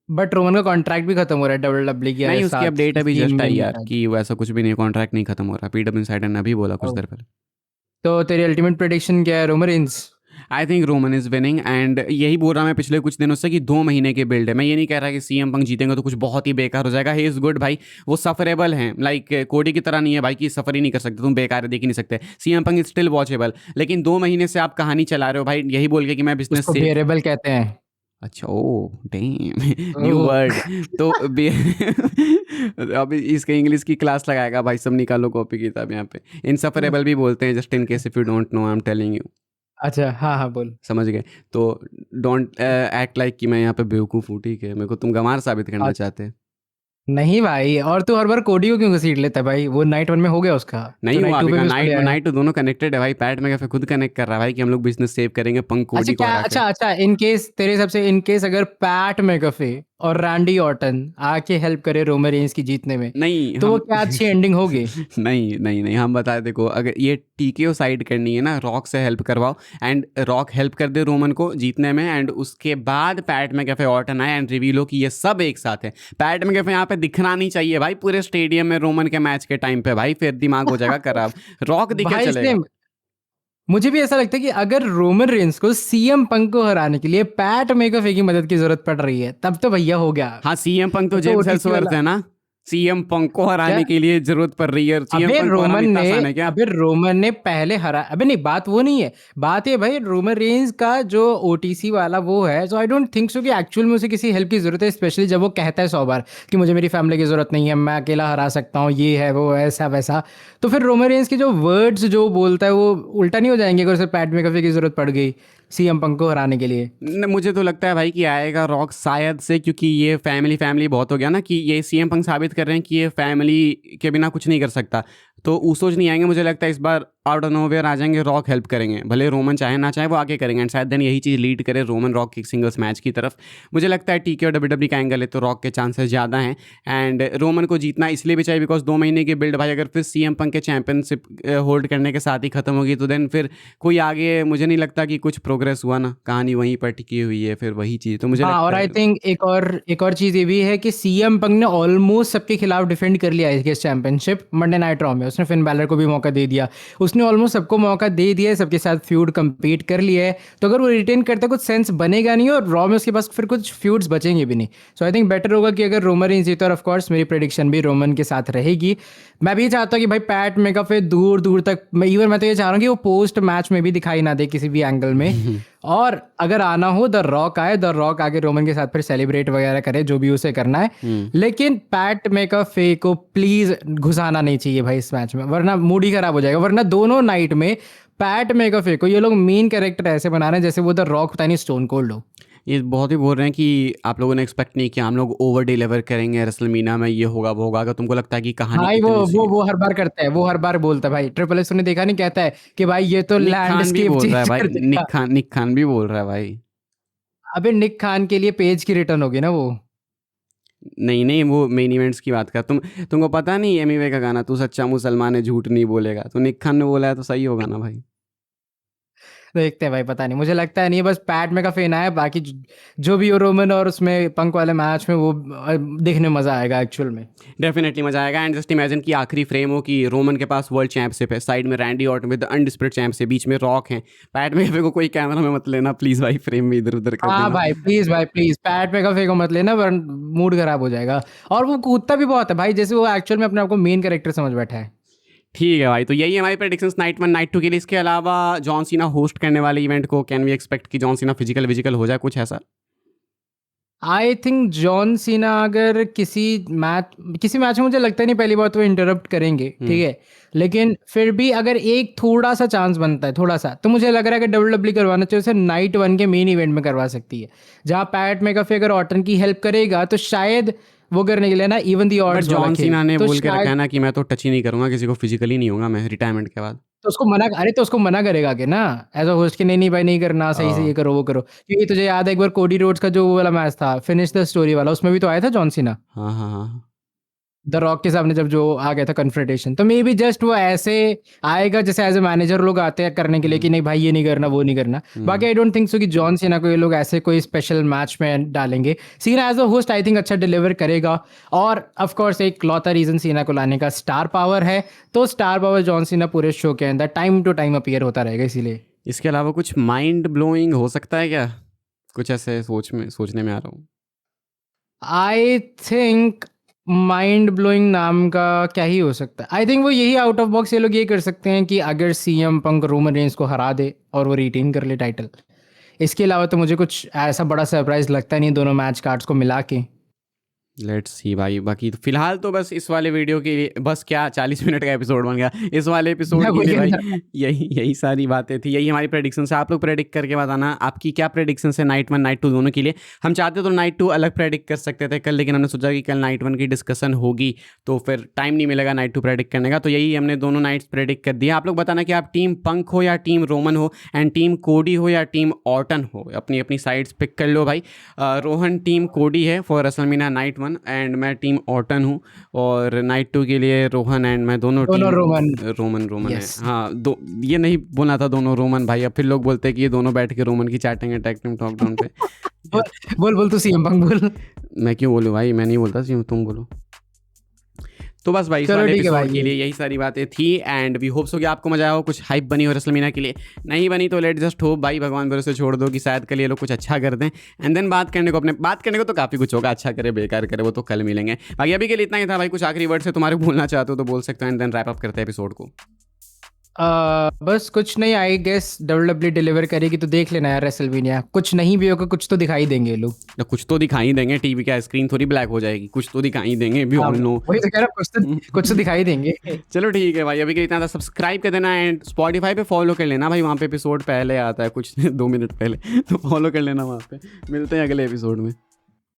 बट रोमन का कॉन्ट्रैक्ट भी खत्म हो रहा है WWE की नहीं, उसकी साथ अपडेट अभी 3 जस्ट आई महीने यार शायद। कि वो ऐसा कुछ भी नहीं, कॉन्ट्रैक्ट नहीं खत्म हो रहा, पीडब्ल्यू इनसाइडर ने अभी बोला कुछ ओ, देर पहले। तो तेरी अल्टीमेट प्रेडिक्शन क्या है? Roman Reigns? I think Roman is winning, and यही बोल रहा मैं पिछले कुछ दिनों से कि 2 महीने के बिल्ड है। मैं ये नहीं कह रहा कि सीएम पंक जीतेंगे तो कुछ बहुत ही बेकार हो जाएगा। ही इज़ गुड भाई, वो सफरेबल हैं, लाइक कोडी की तरह नहीं है भाई कि सफ़र ही नहीं कर सकते तुम, बेकार है, देख ही नहीं सकते। CM Punk is still watchable, लेकिन 2 महीने से आप कहानी चला रहे हो भाई यही बोल के कि मैं बिजनेस उसको से। बेरेबल कहते हैं। अच्छा, ओ डैम न्यू ओह। वर्ड। तो अभी इसके इंग्लिश की क्लास लगाएगा भाई, सब निकालो कॉपी किताब यहाँ पे। इनसफरेबल भी बोलते हैं, just in case if you don't know, I am telling you. अच्छा, हाँ हाँ, बोल। समझ गए? तो डोंट एक्ट लाइक कि मैं यहाँ पे बेवकूफ़ हूँ, ठीक है? मेरे को तुम गंवार साबित करना चाहते हैं। नहीं भाई, और तू हर बार कोडी को क्यों घसीट लेता है भाई? वो नाइट 1 में हो गया उसका, नहीं तो हुआ नाइट 2 अभी पे का, भी उसको ले नाइट आया। नाइट तो दोनों कनेक्टेड है भाई। पैट में कैफे खुद कनेक्ट कर रहा है भाई कि हम लोग बिजनेस सेव करेंगे, पंक अच्छा कोडी को क्या, हरा के। अच्छा इन केस तेरे हिसाब से, इन केस अगर पैट मैकफे और रैंडी ऑर्टन आके हेल्प करे रोमन रेंज की जीतने में, नहीं तो वो हम क्या अच्छी एंडिंग होगी? नहीं नहीं नहीं, हम बताए देखो, अगर ये टीकेओ साइड करनी है ना, रॉक से हेल्प करवाओ, एंड रॉक हेल्प कर दे रोमन को जीतने में, एंड उसके बाद पैट में कैफे ऑर्टन आए एंड रिवील हो कि ये सब एक साथ है। पैट में कैफे यहाँ पे दिखना नहीं चाहिए भाई पूरे स्टेडियम में रोमन के मैच के टाइम पे भाई, फिर दिमाग हो जाएगा खराब। रॉक दिखे भाई चलेगा। सेम, मुझे भी ऐसा लगता है कि अगर रोमन रेंज को सीएम पंक को हराने के लिए पैट मैकफे की मदद की जरूरत पड़ रही है, तब तो भैया हो गया। हाँ, सीएम पंक तो तब तो जेम्स ओटीसी हेल्सवर्थ वाला है ना, सीएम पंक को क्या? हराने के लिए जरूरत पड़ रही है, सीएम अबे पंक को हराना रोमन इतना ने आसान है क्या? अबे रोमन ने पहले हरा, अबे नहीं, बात वो नहीं है, बात ये भाई रोमन रेंज का जो ओटीसी वाला वो है, सो आई डोंट थिंक सो कि एक्चुअल में उसे किसी हेल्प की जरूरत है, स्पेशली जब वो कहता है 100 बार कि मुझे मेरी फैमिली की जरूरत नहीं है, मैं अकेला हरा सकता हूँ, ये है वो है, ऐसा वैसा। तो फिर रोमन रेंज के जो वर्ड्स जो बोलता है वो उल्टा नहीं हो जाएंगे अगर उसे पैट मैकफे की जरूरत पड़ गई सीएम पंक को हराने के लिए? मुझे तो लगता है भाई कि आएगा रॉक शायद से, क्योंकि ये फैमिली फैमिली बहुत हो गया ना, कि ये सीएम पंक साबित कर रहे हैं कि ये फैमिली के बिना कुछ नहीं कर सकता, तो ऊसोज नहीं आएंगे। मुझे लगता है इस बार आउट ऑफ नोवेयर आ जाएंगे, रॉक हेल्प करेंगे, भले रोमन चाहे ना चाहे वो आगे करेंगे, एंड शायद देन यही चीज़ लीड करे रोमन रॉक की सिंगल्स मैच की तरफ। मुझे लगता है टीके और डब्ल्यूडब्ल्यू का एंगल है तो रॉक के चांसेस ज़्यादा हैं, एंड रोमन को जीतना इसलिए भी चाहिए बिकॉज 2 महीने की बिल्ड भाई, अगर फिर सीएम पंक के चैंपियनशिप होल्ड करने के साथ ही खत्म होगी तो देन फिर कोई आगे मुझे नहीं लगता कि कुछ प्रोग्रेस हुआ ना, कहानी वहीं पर टिकी हुई है फिर वही चीज़, तो मुझे हाँ, और लगता आई है। थिंक एक और चीज़ ये भी है कि सीएम पंक ने ऑलमोस्ट सबके खिलाफ डिफेंड कर लिया है इस चैंपियनशिप मंडे नाइट रॉ में। उसने फिन बैलर को भी मौका दे दिया, उसने उसने ऑलमोस्ट सबको मौका दे दिया है, सबके साथ फ्यूड compete कर लिया है, तो अगर वो रिटेन करता है कुछ सेंस बनेगा नहीं और रॉ में उसके पास फिर कुछ फ्यूड्स बचेंगे भी नहीं। सो आई थिंक बेटर होगा कि अगर रोमन रेंज जीते, और ऑफ कोर्स मेरी प्रेडिक्शन भी रोमन के साथ रहेगी। मैं भी चाहता हूँ कि भाई पैट मेकाफे दूर दूर तक, मैं तो ये चाह रहा हूँ कि वो पोस्ट मैच में भी दिखाई ना दे किसी भी एंगल में, और अगर आना हो द रॉक आए, द रॉक आके रोमन के साथ फिर सेलिब्रेट वगैरह करे जो भी उसे करना है। लेकिन पैट मेकाफे को प्लीज घुसाना नहीं चाहिए भाई इस मैच में, वरना मूड ही खराब हो जाएगा। वरना दोनों नाइट में पैट मेकाफे को ये लोग मेन कैरेक्टर ऐसे बना रहे हैं जैसे वो द रॉक पता नहीं स्टोन कोल्ड हो। ये बहुत ही बोल रहे हैं कि आप लोगों ने एक्सपेक्ट नहीं किया हम लोग ओवर डिलीवर करेंगे रेसलमीनिया में, ये होगा वो होगा। अगर तुमको लगता है कि कहानी भाई इतनी सी वो हर बार करता है, वो हर बार बोलता है भाई। ट्रिपल एस ने देखा नहीं, कहता है कि भाई ये तो निक खान भी लैंडस्केप बोल रहा है चेंज भाई, कर देगा। निक खान भी बोल रहा है भाई। अबे निक खान के लिए पेज की रिटर्न होगी ना वो। नहीं नहीं, वो मेन इवेंट्स की बात कर। तुमको पता नहीं एमीवे का गाना तू सच्चा मुसलमान है झूठ नहीं बोलेगा, तो निक खान ने बोला है तो सही होगा ना भाई। देखते हैं भाई, पता नहीं, मुझे लगता है नहीं, बस पैट में का फेन आया, बाकी जो भी हो रोमन और उसमें पंक वाले मैच में वो देखने में मजा आएगा एक्चुअल में। डेफिनेटली मजा आएगा। एंड जस्ट इमेजिन कि आखिरी फ्रेम हो कि रोमन के पास वर्ल्ड चैंपियनशिप है, साइड में Randy Orton with undisputed champs है, बीच में रॉक है। पैट में को कोई कैमरा में मत लेना प्लीज भाई, फ्रेम में इधर उधर कर हाँ देना। भाई प्लीज पैट में का फेको मत लेना, वरना मूड खराब हो जाएगा। और वो कूदता भी बहुत है भाई, जैसे वो एक्चुअल में अपने आप को मेन कैरेक्टर समझ बैठा है। ठीक है भाई, तो यही हमारी प्रेडिक्शंस नाइट 1 नाइट 2 के लिए। इसके अलावा जॉन सीना होस्ट करने वाले इवेंट को कैन वी एक्सपेक्ट कि जॉन सीना फिजिकल हो जाए, कुछ ऐसा? आई थिंक जॉन सीना अगर किसी मैच में, मुझे लगता नहीं पहली बात वो इंटरप्ट करेंगे, ठीक है, लेकिन फिर भी अगर एक थोड़ा सा चांस बनता है, थोड़ा सा, तो मुझे लग रहा है कि डब्ल्यूडब्ल्यू करवाना चाहिए उसे नाइट 1 के मेन इवेंट में करवा सकती है, जहाँ पैट मेकाफे अगर ऑर्टन की हेल्प करेगा तो शायद वो करने के लिए ना इवन दी बट ऑड्स वाला जॉन खेल, सीना ने तो बोल के रखा है शायद ना कि मैं तो टच ही नहीं करूंगा किसी को, फिजिकली नहीं होगा मैं रिटायरमेंट के बाद। तो उसको मना करेगा कि ना एज अ होस्ट कि नहीं भाई नहीं करना, सही से ये करो वो करो। क्योंकि तुझे याद है एक बार कोडी रोड्स का जो वो वाला मैच था, फिनिश द स्टोरी वाला, उसमें भी तो आया था जॉन सीना हाँ हाँ हाँ। द रॉक के सामने, जब जो आ गया था कन्फ्रंटेशन। तो मे बी जस्ट वो ऐसे आएगा जैसे एज ए मैनेजर लोग आते हैं करने के लिए कि नहीं भाई ये नहीं करना वो नहीं करना। बाकी आई डोंट थिंक सो कि जॉन सीना को ये लोग ऐसे कोई स्पेशल मैच में डालेंगे। Cena as a host I think अच्छा डिलीवर करेगा, और ऑफ कोर्स एक लौता रीजन सीना को लाने का स्टार पावर है, तो स्टार पावर जॉन सीना पूरे शो के अंदर टाइम टू टाइम अपीयर होता रहेगा इसीलिए। इसके अलावा कुछ माइंड ब्लोइंग हो सकता है क्या? कुछ ऐसे सोचने में आ रहा हूँ। आई थिंक माइंड ब्लोइंग नाम का क्या ही हो सकता है। आई थिंक वो यही आउट ऑफ बॉक्स ये लोग ये कर सकते हैं कि अगर सीएम पंक रोमन रेंज को हरा दे और वो रिटेन कर ले टाइटल। इसके अलावा तो मुझे कुछ ऐसा बड़ा सरप्राइज लगता नहीं दोनों मैच कार्ड्स को मिला के। लेट्स सी भाई। बाकी तो फिलहाल तो बस इस वाले वीडियो के लिए बस क्या 40 मिनट का एपिसोड बन गया इस वाले एपिसोड मैं के वही लिए भाई। कहना यही सारी बातें थी, यही हमारी प्रेडिक्शन है। आप लोग प्रेडिक्ट करके बताना आपकी क्या प्रेडिक्शन है नाइट 1 नाइट 2 दोनों के लिए। हम चाहते तो नाइट 2 अलग प्रेडिक्ट कर सकते थे कल, लेकिन हमने सोचा कि कल नाइट 1 की डिस्कशन होगी तो फिर टाइम नहीं मिलेगा नाइट 2 प्रेडिक्ट करने का, तो यही हमने दोनों नाइट्स प्रेडिक्ट कर दिया। आप लोग बताना कि आप टीम पंक हो या टीम रोमन हो, एंड टीम कोडी हो या टीम ऑर्टन हो, अपनी अपनी साइड्स पिक कर लो भाई। रोहन टीम कोडी है फॉर रेसलमेनिया नाइट 1 एंड मैं टीम ऑर्टन हूँ, और नाइट 2 के लिए रोहन एंड मैं दोनों टीम रोमन है। यस हाँ ये नहीं बोलना था दोनों रोमन भाई, अब फिर लोग बोलते हैं कि ये दोनों बैठ के रोमन की chatting tag team talk down पे। बोल तू सीएम पंक बोल। मैं क्यों बोलूँ भाई, मैं नहीं बोलता, तुम बोलो। तो बस भाई इस चलो वाले ठीक है एपिसोड भाई। के लिए यही सारी बातें थी, एंड वी होप सो कि आपको मजा आया हो, कुछ हाइप बनी हो रेसलमेनिया के लिए। नहीं बनी तो लेट जस्ट होप भाई, भगवान भरोसे छोड़ दो कि शायद कल ये लोग कुछ अच्छा कर दें, एंड देन बात करने को तो काफ़ी कुछ होगा, अच्छा करे बेकार करे वो तो कल मिलेंगे। बाकी अभी के लिए इतना ही था भाई, कुछ आखिरी वर्ड से तुम्हारे बोलना चाहते हो तो बोल सकते हो, एंड देन रैप अप करते हैं एपिसोड को। बस कुछ नहीं, आई गेस डब्ल्यूडब्ल्यू डिलीवर करेगी तो देख लेना यार रेसलमेनिया। कुछ नहीं भी होगा कुछ तो दिखाई देंगे ये लोग। तो कुछ तो दिखाई देंगे, टीवी का स्क्रीन थोड़ी ब्लैक हो जाएगी, कुछ तो दिखाई देंगे भी ऑल नो। वही तो कह रहा हूँ, कुछ तो दिखाई देंगे। चलो ठीक है भाई, अभी के लिए इतना था। सब्सक्राइब कर देना एंड स्पॉटिफाई पे फॉलो कर लेना भाई, वहाँ पे एपिसोड पहले आता है कुछ 2 मिनट पहले, तो फॉलो कर लेना वहाँ पे। मिलते हैं अगले एपिसोड में।